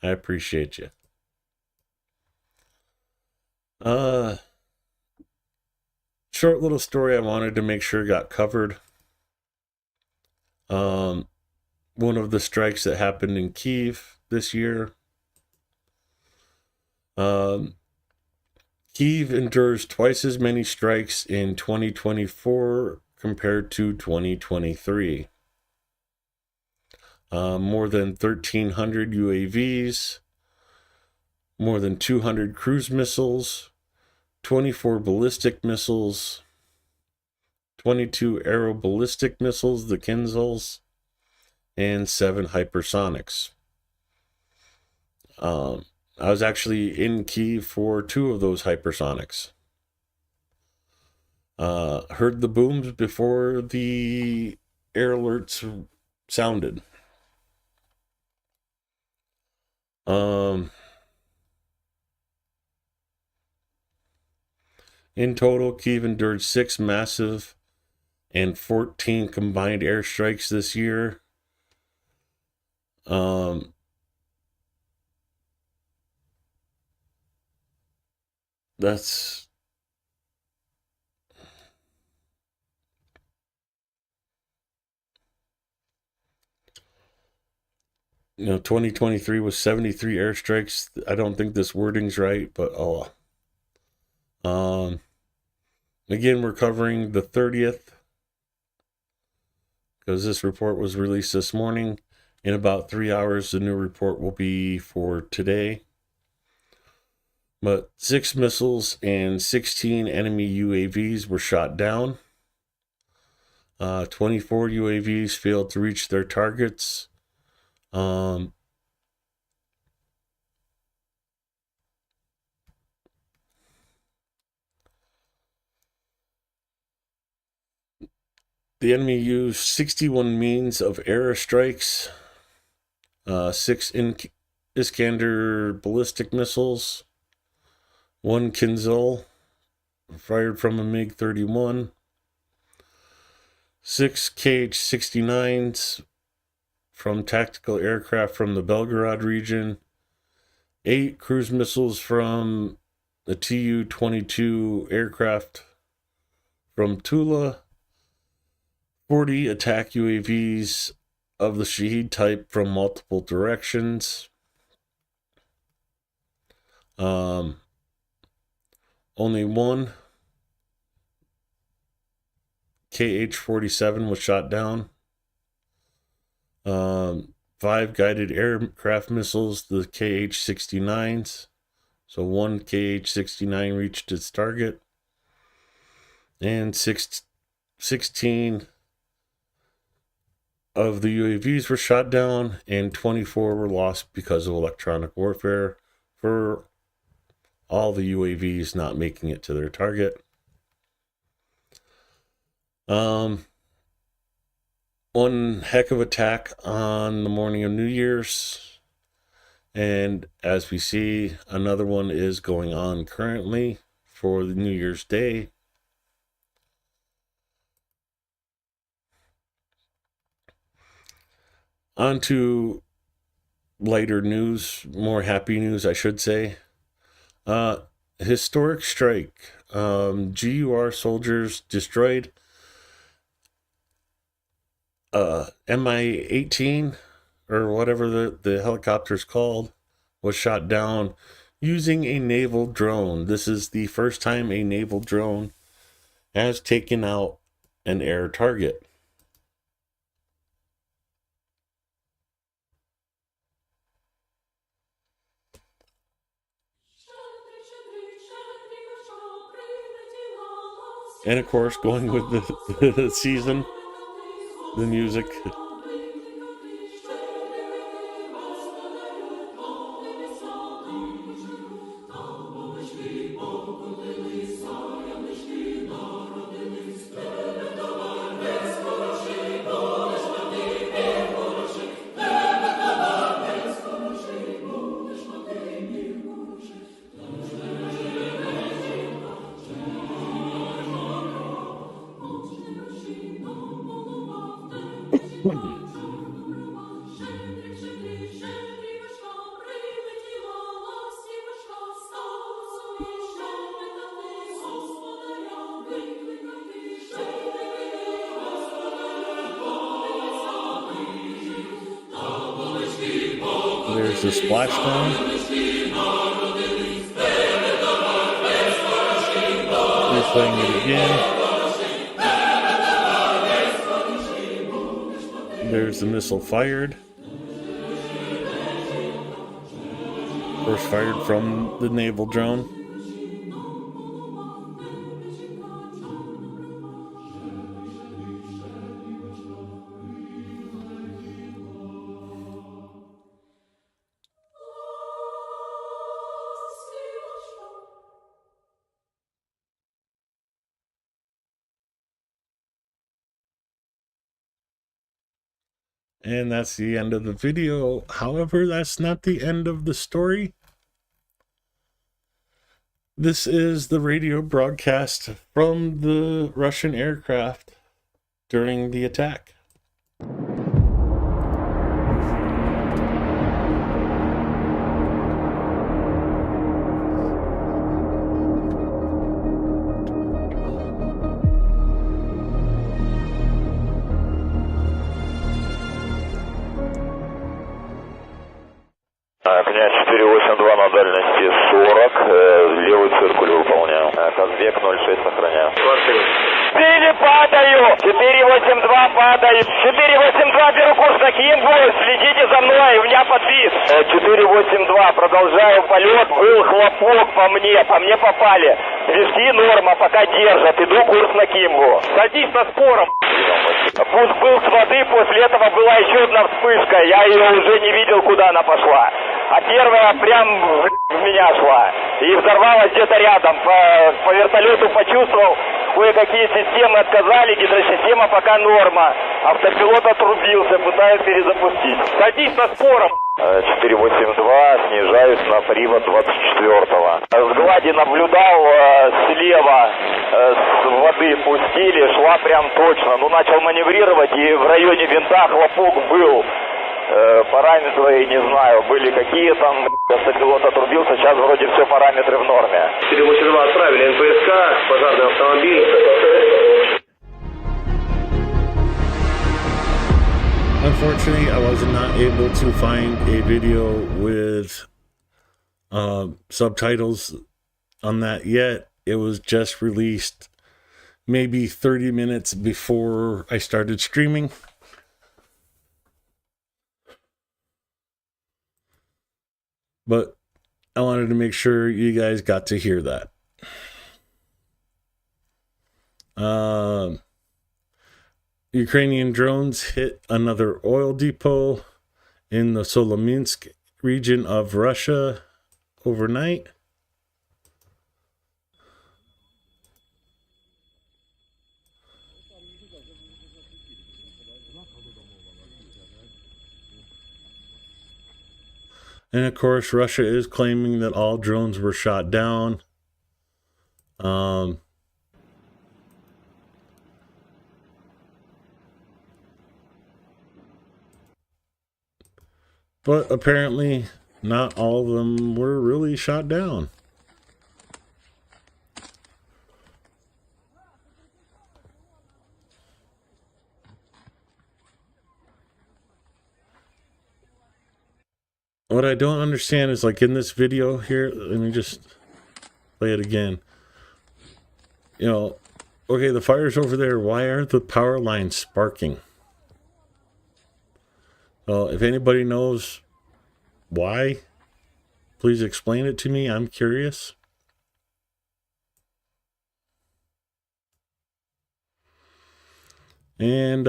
I appreciate you. Short little story I wanted to make sure got covered. One of the strikes that happened in Kyiv this year. Kyiv endures twice as many strikes in 2024 compared to 2023. More than 1,300 UAVs, more than 200 cruise missiles, 24 ballistic missiles, 22 aeroballistic missiles, the Kinzhals, and 7 hypersonics. I was actually in Kyiv for 2 of those hypersonics. Heard the booms before the air alerts sounded. In total, Kyiv endured 6 massive and 14 combined airstrikes this year. That's 2023 was 73 airstrikes. I don't think this wording's right, but again, we're covering the 30th because this report was released this morning. In about 3 hours, the new report will be for today. But 6 missiles and 16 enemy UAVs were shot down. 24 UAVs failed to reach their targets. The enemy used 61 means of airstrikes, 6 Iskander ballistic missiles, 1 Kinzhal fired from a MiG-31, 6 Kh-69s from tactical aircraft from the Belgorod region, 8 cruise missiles from the Tu-22 aircraft from Tula, 40 attack UAVs of the Shahed type from multiple directions. Only 1 Kh-47 was shot down. 5 guided aircraft missiles, the Kh-69s. So 1 Kh-69 reached its target. And 16 of the UAVs were shot down, and 24 were lost because of electronic warfare, for all the UAVs not making it to their target. One heck of attack on the morning of New Year's, and as we see, another one is going on currently for the New Year's Day. On to lighter news, more happy news, I should say. Historic strike. GUR soldiers destroyed Mi-18, or whatever the helicopter's called, was shot down using a naval drone. This is the first time a naval drone has taken out an air target. And of course, going with the season, the music. There's the splashdown. They're playing it again. There's the missile fired. Of course, fired from the naval drone. And that's the end of the video. However, that's not the end of the story. This is the radio broadcast from the Russian aircraft during the attack.
Князь 482 на дальности 40, левый циркуль выполняю. Казбек 06 сохраняю. Били, падаю! 482 падаю! 482 беру курс на Кимбу, следите за мной, у меня подвис. 482, продолжаю полет, был хлопок по мне попали. Виски норма, пока держат, иду курс на Кимбу. Садись на спором. Пуск был с воды, после этого была еще одна вспышка, я ее уже не видел, куда она пошла. А первая прям в меня шла и взорвалась где-то рядом. По вертолету почувствовал, кое-какие системы отказали, гидросистема пока норма. Автопилот отрубился, пытаюсь перезапустить. Садись на спором. 482, снижаюсь на привод 24-го. С глади наблюдал, слева с воды пустили, шла прям точно. Ну, начал маневрировать, и в районе винта хлопок был. Параметры, не знаю, были какие там, автопилот отрубился, сейчас вроде все параметры в норме.
482 отправили НПСК, пожарный автомобиль.
Unfortunately, I was not able to find a video with subtitles on that yet. It was just released maybe 30 minutes before I started streaming. But I wanted to make sure you guys got to hear that. Ukrainian drones hit another oil depot in the Solominsk region of Russia overnight. And of course, Russia is claiming that all drones were shot down. But apparently, not all of them were really shot down. What I don't understand is, like, in this video here, let me just play it again. You know, okay, the fire's over there. Why aren't the power lines sparking? Well, if anybody knows why, please explain it to me. I'm curious. And,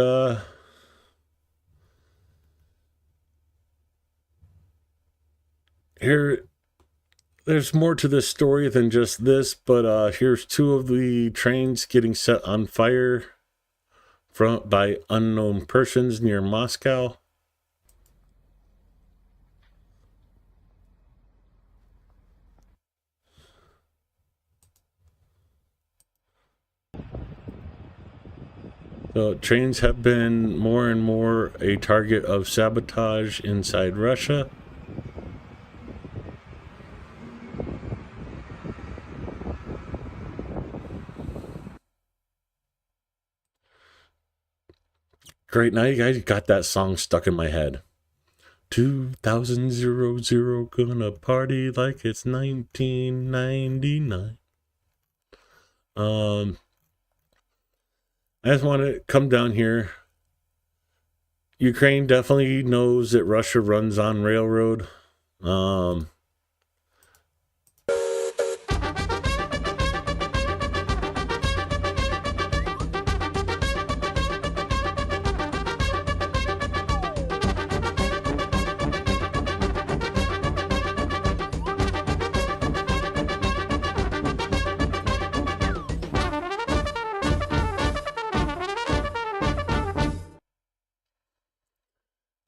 there's more to this story than just this, but here's two of the trains getting set on fire by unknown persons near Moscow. So trains have been more and more a target of sabotage inside Russia. Great, now you guys got that song stuck in my head. 2000 gonna party like it's 1999. I just want to come down here. Ukraine definitely knows that Russia runs on railroad.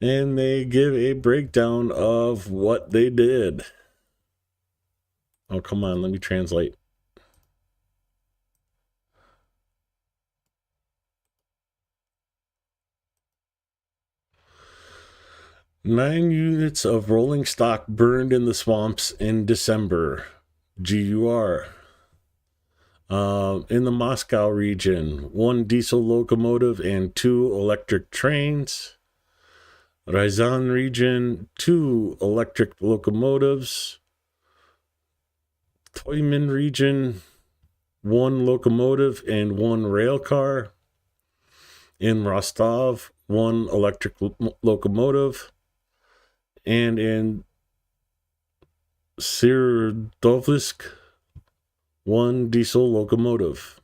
and they give a breakdown of what they did. Oh, come on, let me translate. Nine units of rolling stock burned in the swamps in December. GUR. In the Moscow region, 1 diesel locomotive and 2 electric trains. Ryazan region, 2 electric locomotives. Tyumen region, 1 locomotive and 1 rail car. In Rostov, 1 electric locomotive. And in Sverdlovsk, 1 diesel locomotive.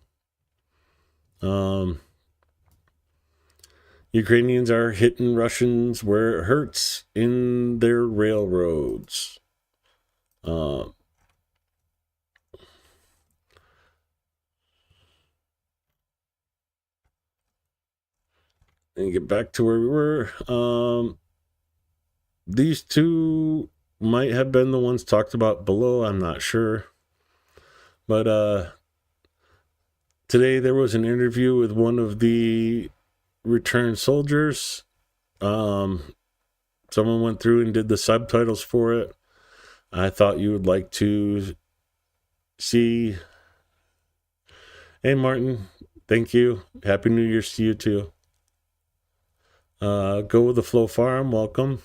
Ukrainians are hitting Russians where it hurts in their railroads. And get back to where we were. These two might have been the ones talked about below. I'm not sure. But today there was an interview with one of the returned soldiers. Someone went through and did the subtitles for it. I thought you would like to see. Hey, Martin. Thank you. Happy New Year's to you, too. Go with the Flow Farm. Welcome.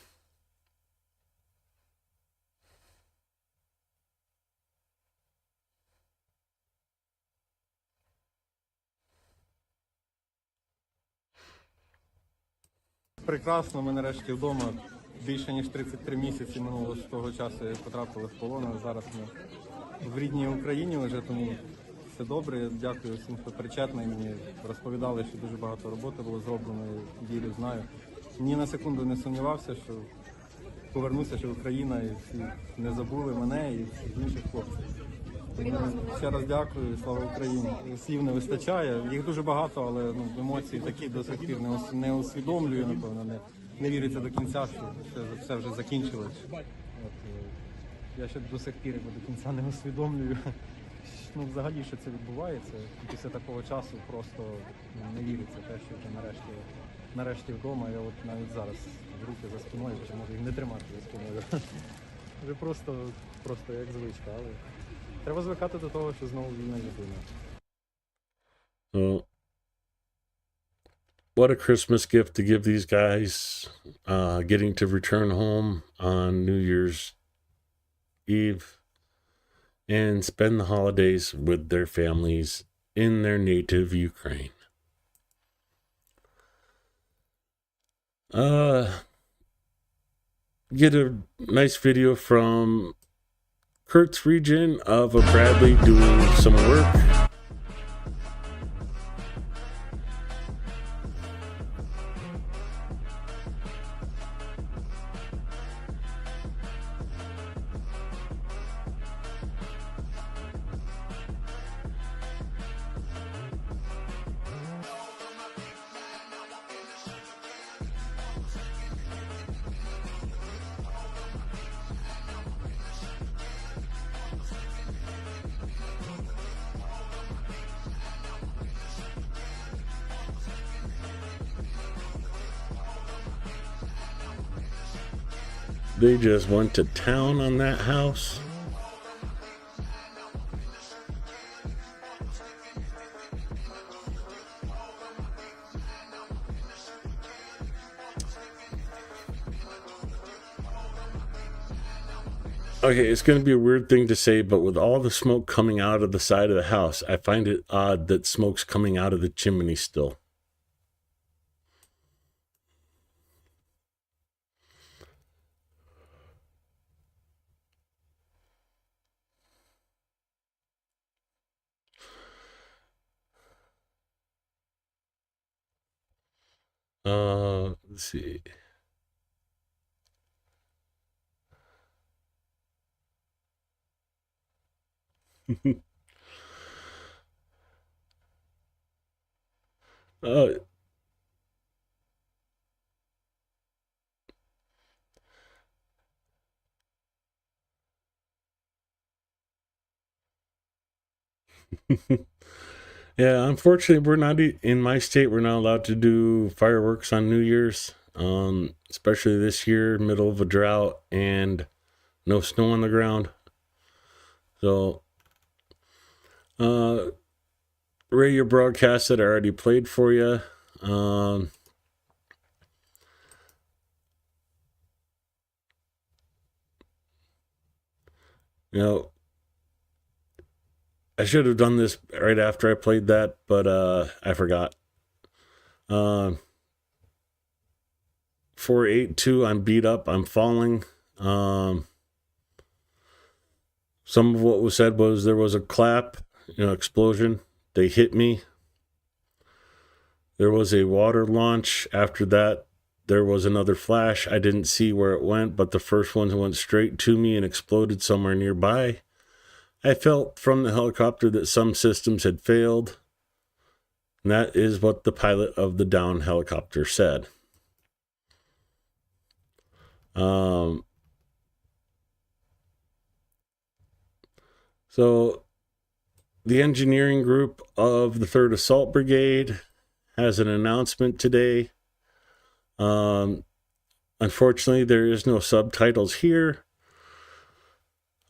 Прекрасно, ми нарешті вдома. Більше ніж 33 місяці минуло з того часу, як потрапили в полон. А зараз ми в рідній Україні вже, тому все добре. Дякую всім, хто причетний. Мені розповідали, що дуже багато роботи було зроблено, вірю, знаю. Ні на секунду не сумнівався, що повернуся, що Україна і всі не забули мене і всіх інших хлопців. Тому ще раз дякую, слава Україні. Слів не вистачає, їх дуже багато, але емоції такі до сих пір не усвідомлюю, напевно, не віриться до кінця, що все вже закінчилось. Я ще до сих пір до кінця не усвідомлюю, взагалі, що це відбувається. Після такого часу просто не віриться те, що ти нарешті вдома. Я от навіть зараз руки за спиною, вже можу їх не тримати за спиною. Вже просто як звичка, але треба звикати до того, що знову війна людина.
What a Christmas gift to give these guys, getting to return home on New Year's Eve and spend the holidays with their families in their native Ukraine. Get a nice video from Kurt's region of a Bradley doing some work. They just went to town on that house. Okay, it's going to be a weird thing to say, but with all the smoke coming out of the side of the house, I find it odd that smoke's coming out of the chimney still. Let's see. Yeah, unfortunately, we're not in my state. We're not allowed to do fireworks on New Year's, especially this year, middle of a drought and no snow on the ground. So, Ray, your broadcast that I already played for you. You know, I should have done this right after I played that, but I forgot. 482, I'm beat up, I'm falling. Some of what was said was there was a clap, explosion. They hit me. There was a water launch. After that, there was another flash. I didn't see where it went, but the first one went straight to me and exploded somewhere nearby. I felt from the helicopter that some systems had failed. And that is what the pilot of the downed helicopter said. So the engineering group of the 3rd Assault Brigade has an announcement today. Unfortunately, there is no subtitles here.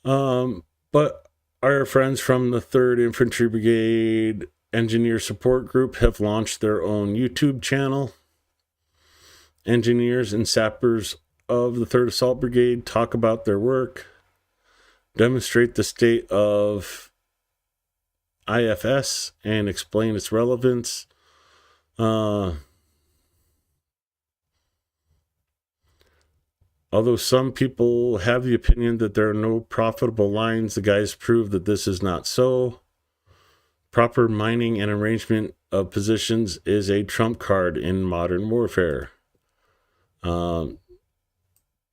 But our friends from the 3rd Infantry Brigade Engineer Support Group have launched their own YouTube channel. Engineers and sappers of the 3rd Assault Brigade talk about their work, demonstrate the state of IFS, and explain its relevance. Although some people have the opinion that there are no profitable lines, the guys prove that this is not so. Proper mining and arrangement of positions is a trump card in modern warfare.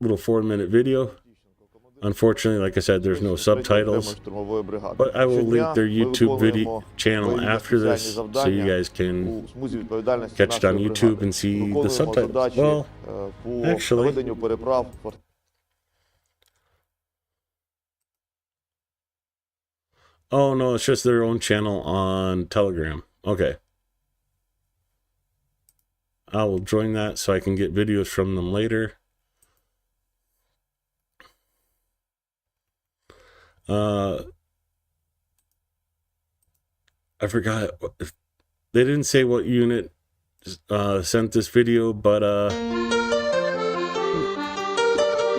Little 4-minute video. Unfortunately, like I said, there's no subtitles, but I will link their YouTube video channel after this so you guys can catch it on YouTube and see the subtitles. Well, actually, oh no, it's just their own channel on Telegram. Okay. I will join that so I can get videos from them later. I forgot. They didn't say what unit sent this video, but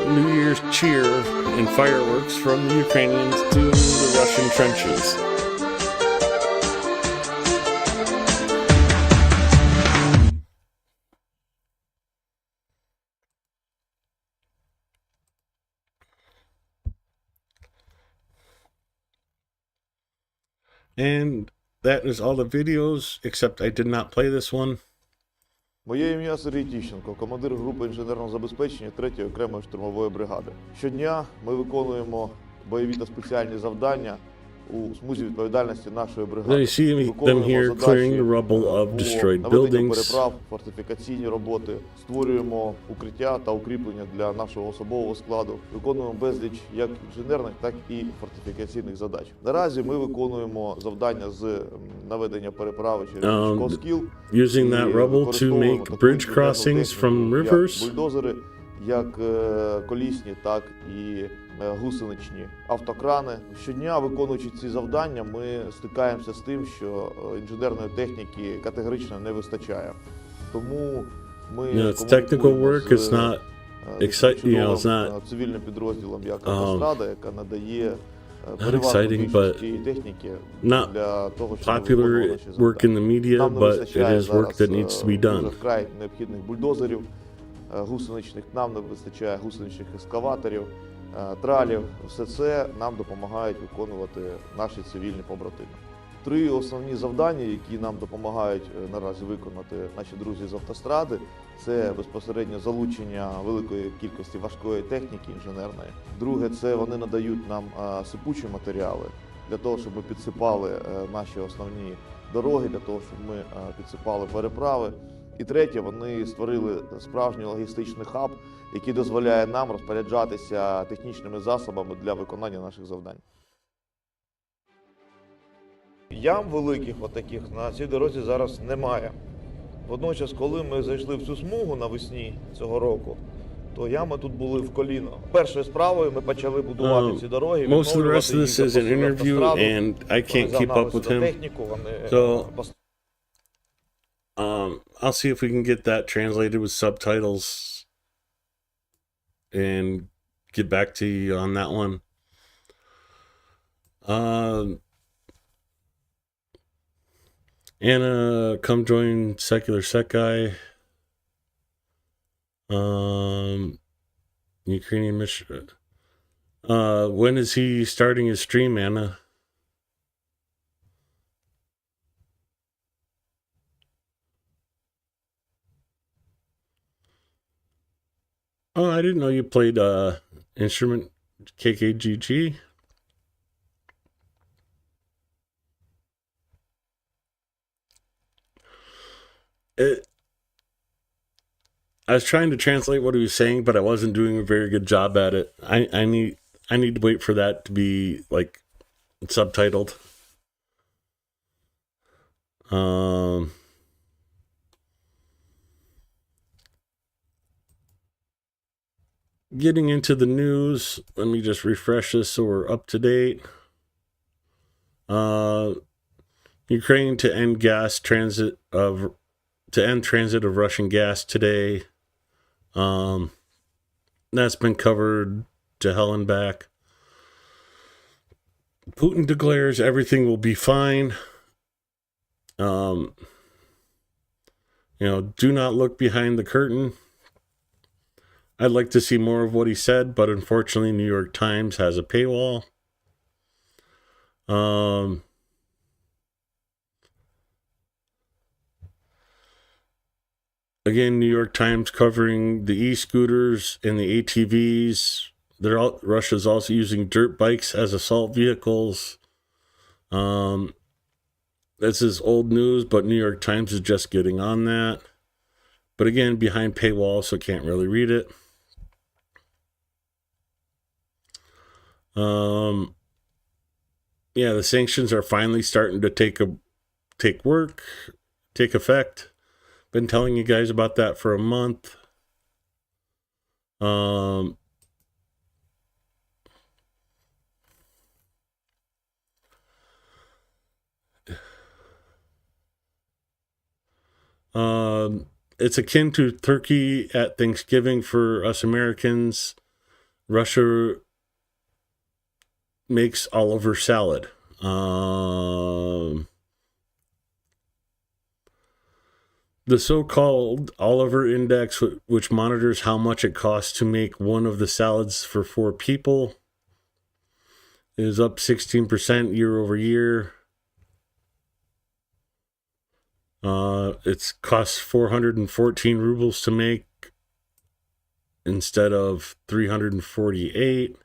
New Year's cheer and fireworks from the Ukrainians to the Russian trenches. And that is all the videos, except I did not play this one.
Моє ім'я Сергій Тіщенко, командир групи інженерного забезпечення 3-ї окремої штурмової бригади. Щодня ми виконуємо бойові та спеціальні завдання у смузі відповідальності нашої бригади.
You see them here clearing the rubble of destroyed buildings.
Переправ, фортифікаційні роботи, створюємо укриття та укріплення для нашого особового складу. Виконуємо безліч як інженерних, так і фортифікаційних задач. Наразі ми виконуємо завдання з наведення переправи через річку Оскіл.
Using that rubble to make bridge crossings from rivers.
Бульдозери, як колісні, так і гусеничні автокрани. Щодня, виконуючи ці завдання, ми стикаємося з тим, що інженерної техніки категорично не вистачає. Тому ми
цивільним
підрозділом як автострада, яка надає
exciting, but not popular work in the media, but it is work that needs to be done.
Вкрай необхідних бульдозерів гусеничних, нам не вистачає гусеничних ескаваторів, тралів. Все це нам допомагають виконувати наші цивільні побратими. 3 основні завдання, які нам допомагають наразі виконати наші друзі з автостради, це безпосередньо залучення великої кількості важкої техніки інженерної. Друге, це вони надають нам сипучі матеріали для того, щоб ми підсипали наші основні дороги, для того, щоб ми підсипали переправи. І третє, вони створили справжній логістичний хаб, який дозволяє нам розпоряджатися технічними засобами для виконання наших завдань. Ям великих отаких на цій дорозі зараз немає. Водночас, коли ми зайшли в цю смугу навесні цього року, то ями тут були в коліно. Першою справою ми почали будувати ці дороги.
Most of the rest of this is an interview, and I can't keep up with him. So, I'll see if we can get that translated with subtitles and get back to you on that one. Anna, come join Secular Set Guy. Ukrainian mission. When is he starting his stream, Anna? Oh, I didn't know you played instrument KKGG. I was trying to translate what he was saying, but I wasn't doing a very good job at it. I need to wait for that to be like subtitled. Getting into the news, let me just refresh this so we're up to date. Ukraine to end transit of Russian gas today. That's been covered to hell and back. Putin declares everything will be fine. Do not look behind the curtain. I'd like to see more of what he said, but unfortunately, New York Times has a paywall. Again, New York Times covering the e-scooters and the ATVs. Russia's also using dirt bikes as assault vehicles. This is old news, but New York Times is just getting on that. But again, behind paywall, so can't really read it. The sanctions are finally starting to take effect. Been telling you guys about that for a month. It's akin to turkey at Thanksgiving for us Americans. Russia makes Oliver salad. The so-called Oliver Index, which monitors how much it costs to make one of the salads for 4 people, is up 16% year over year. It's costs 414 rubles to make instead of 348.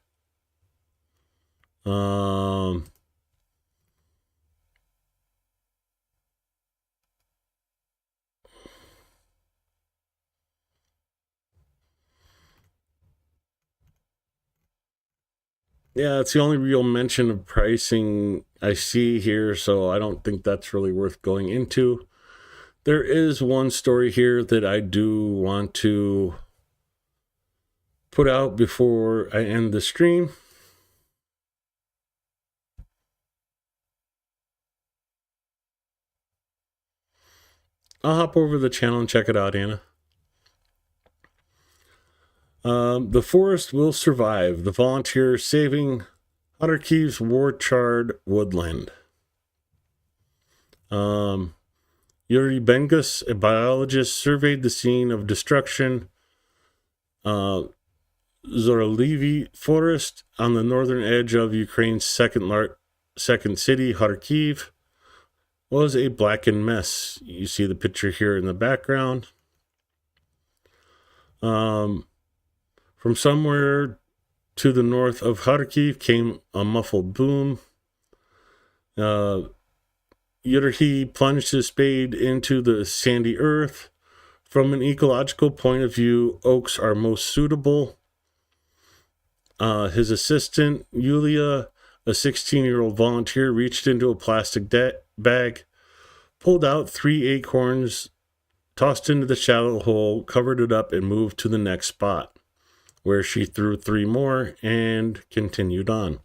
Yeah, it's the only real mention of pricing I see here, so I don't think that's really worth going into. There is one story here that I do want to put out before I end the stream. I'll hop over to the channel and check it out, Anna. The forest will survive. The volunteers saving Kharkiv's war-charred woodland. Yuri Bengus, a biologist, surveyed the scene of destruction. Zoralivi Forest on the northern edge of Ukraine's second city, Kharkiv, was a blackened mess. You see the picture here in the background. From somewhere to the north of Kharkiv came a muffled boom. Yuri plunged his spade into the sandy earth. From an ecological point of view, oaks are most suitable. His assistant, Yulia a 16-year-old volunteer reached into a plastic bag, pulled out 3 acorns, tossed into the shallow hole, covered it up, and moved to the next spot, where she threw 3 more and continued on.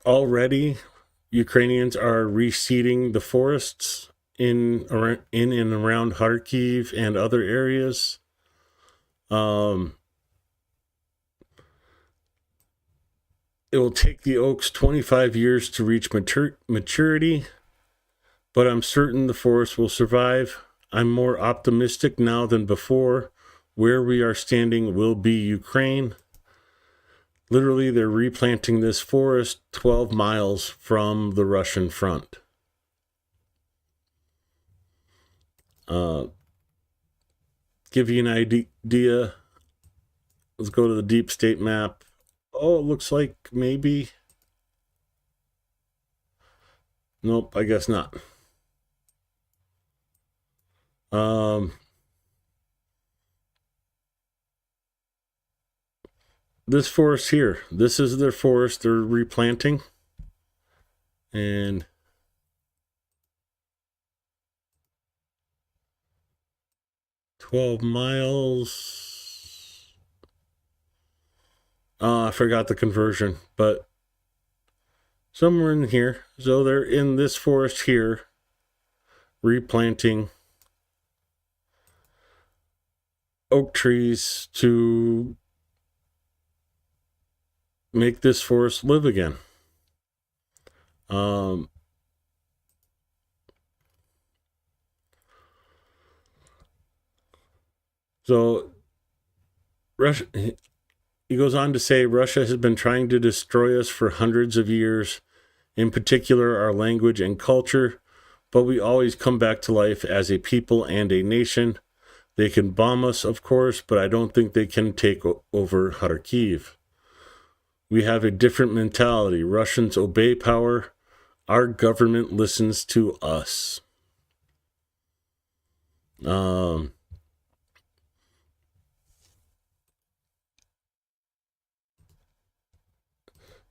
Already, Ukrainians are reseeding the forests in and around Kharkiv and other areas. It will take the oaks 25 years to reach maturity, but I'm certain the forest will survive. I'm more optimistic now than before. Where we are standing will be Ukraine. Literally, they're replanting this forest 12 miles from the Russian front. Give you an idea. Let's go to the deep state map. Oh, it looks like maybe. Nope, I guess not. This forest here, this is their forest they're replanting. And miles. I forgot the conversion, but somewhere in here. So they're in this forest here, replanting oak trees to make this forest live again. So Russia, he goes on to say, Russia has been trying to destroy us for hundreds of years, in particular our language and culture, but we always come back to life as a people and a nation. They can bomb us, of course, but I don't think they can take over Kharkiv. We have a different mentality. Russians obey power. Our government listens to us.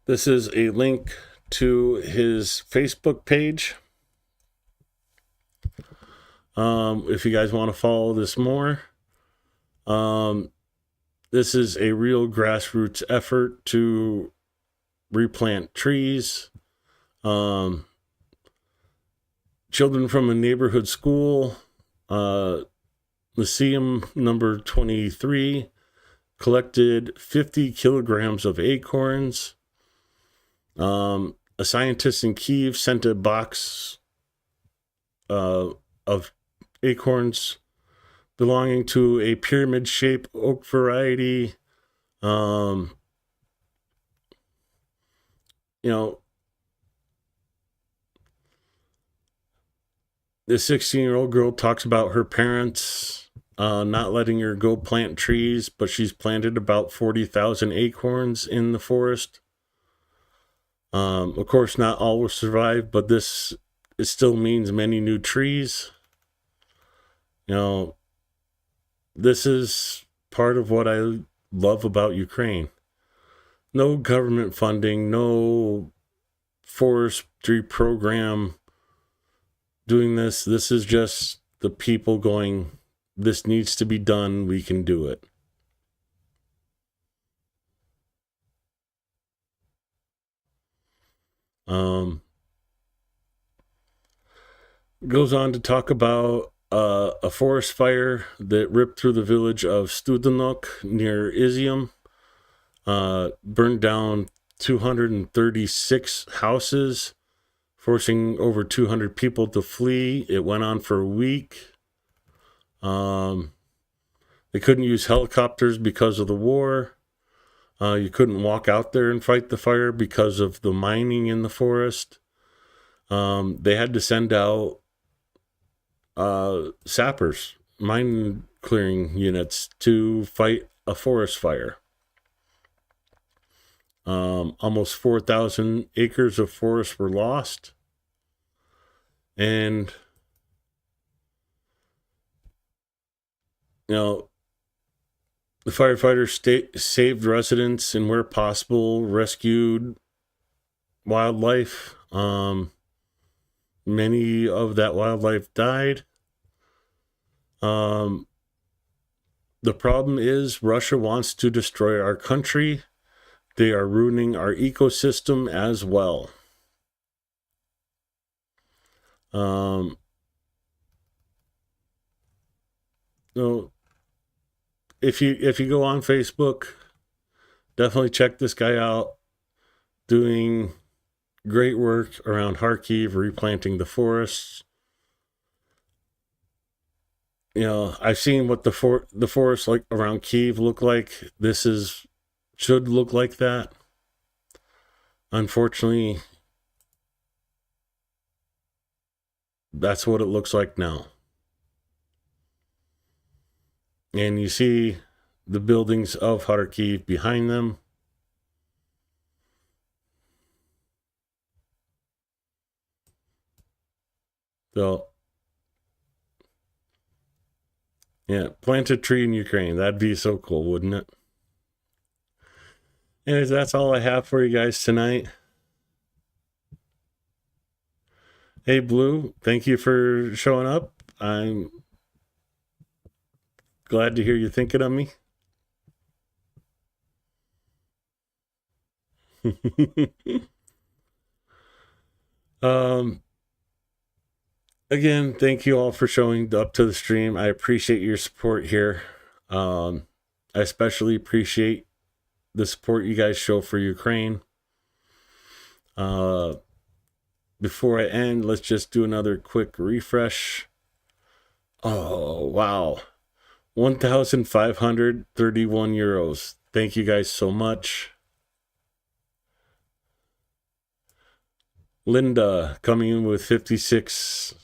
This is a link to his Facebook page. If you guys want to follow this more. This is a real grassroots effort to replant trees. Children from a neighborhood school, Lyceum number 23, collected 50 kilograms of acorns. A scientist in Kyiv sent a box of acorns belonging to a pyramid-shaped oak variety. The 16-year-old girl talks about her parents not letting her go plant trees, but she's planted about 40,000 acorns in the forest. Of course, not all will survive, but it still means many new trees. This is part of what I love about Ukraine. No government funding, no forestry program doing this. This is just the people going, this needs to be done, we can do it. Goes on to talk about a forest fire that ripped through the village of Studenok near Izium, burned down 236 houses, forcing over 200 people to flee. It went on for a week. They couldn't use helicopters because of the war. You couldn't walk out there and fight the fire because of the mining in the forest. They had to send out sappers, mine clearing units to fight a forest fire. Almost 4,000 acres of forest were lost. And the firefighters saved residents and where possible, rescued wildlife. Many of that wildlife died. The problem is Russia wants to destroy our country. They are ruining our ecosystem as well. So if you go on Facebook, definitely check this guy out. Doing great work around Kharkiv, replanting the forests. I've seen what the forests like around Kyiv look like. Should look like that. Unfortunately, that's what it looks like now. And you see the buildings of Kharkiv behind them. So, yeah, plant a tree in Ukraine. That'd be so cool, wouldn't it? Anyways, that's all I have for you guys tonight. Hey, Blue, thank you for showing up. I'm glad to hear you thinking of me. Again, thank you all for showing up to the stream. I appreciate your support here. I especially appreciate the support you guys show for Ukraine. Before I end, let's just do another quick refresh. Oh, wow. 1,531 euros. Thank you guys so much. Linda coming in with 56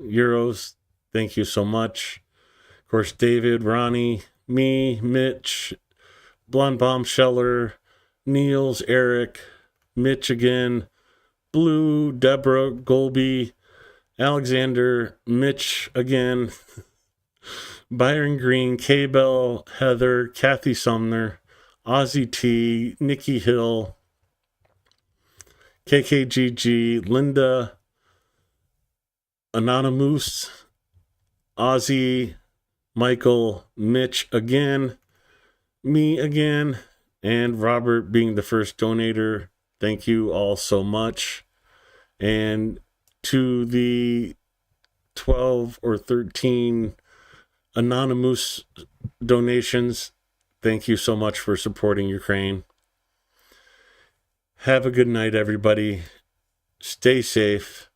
euros. Thank you so much. Of course, David, Ronnie, me, Mitch, Blonde Bomb Scheller, Niels, Eric, Mitch again, Blue, Deborah, Golby, Alexander, Mitch again, Byron Green, K-Bell, Heather, Kathy Sumner, Ozzy T, Nikki Hill, KKGG, Linda, Anonymous, Ozzy, Michael, Mitch again, me again, and Robert being the first donator. Thank you all so much. And to the 12 or 13 anonymous donations, thank you so much for supporting Ukraine. Have a good night, everybody. Stay safe.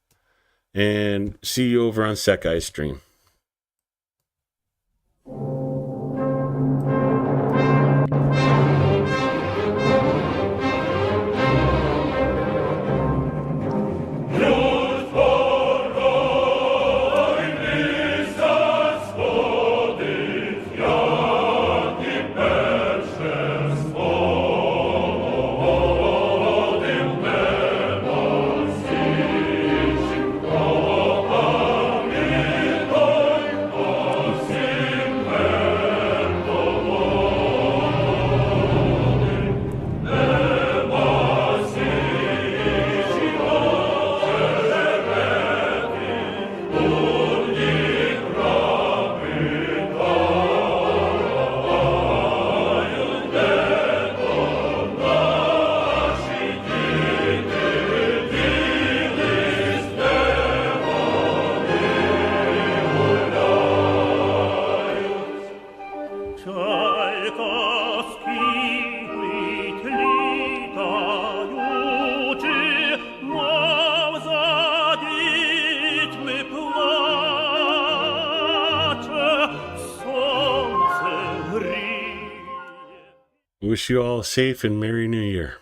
And see you over on Sekai stream. Wish you all a safe and Merry New Year.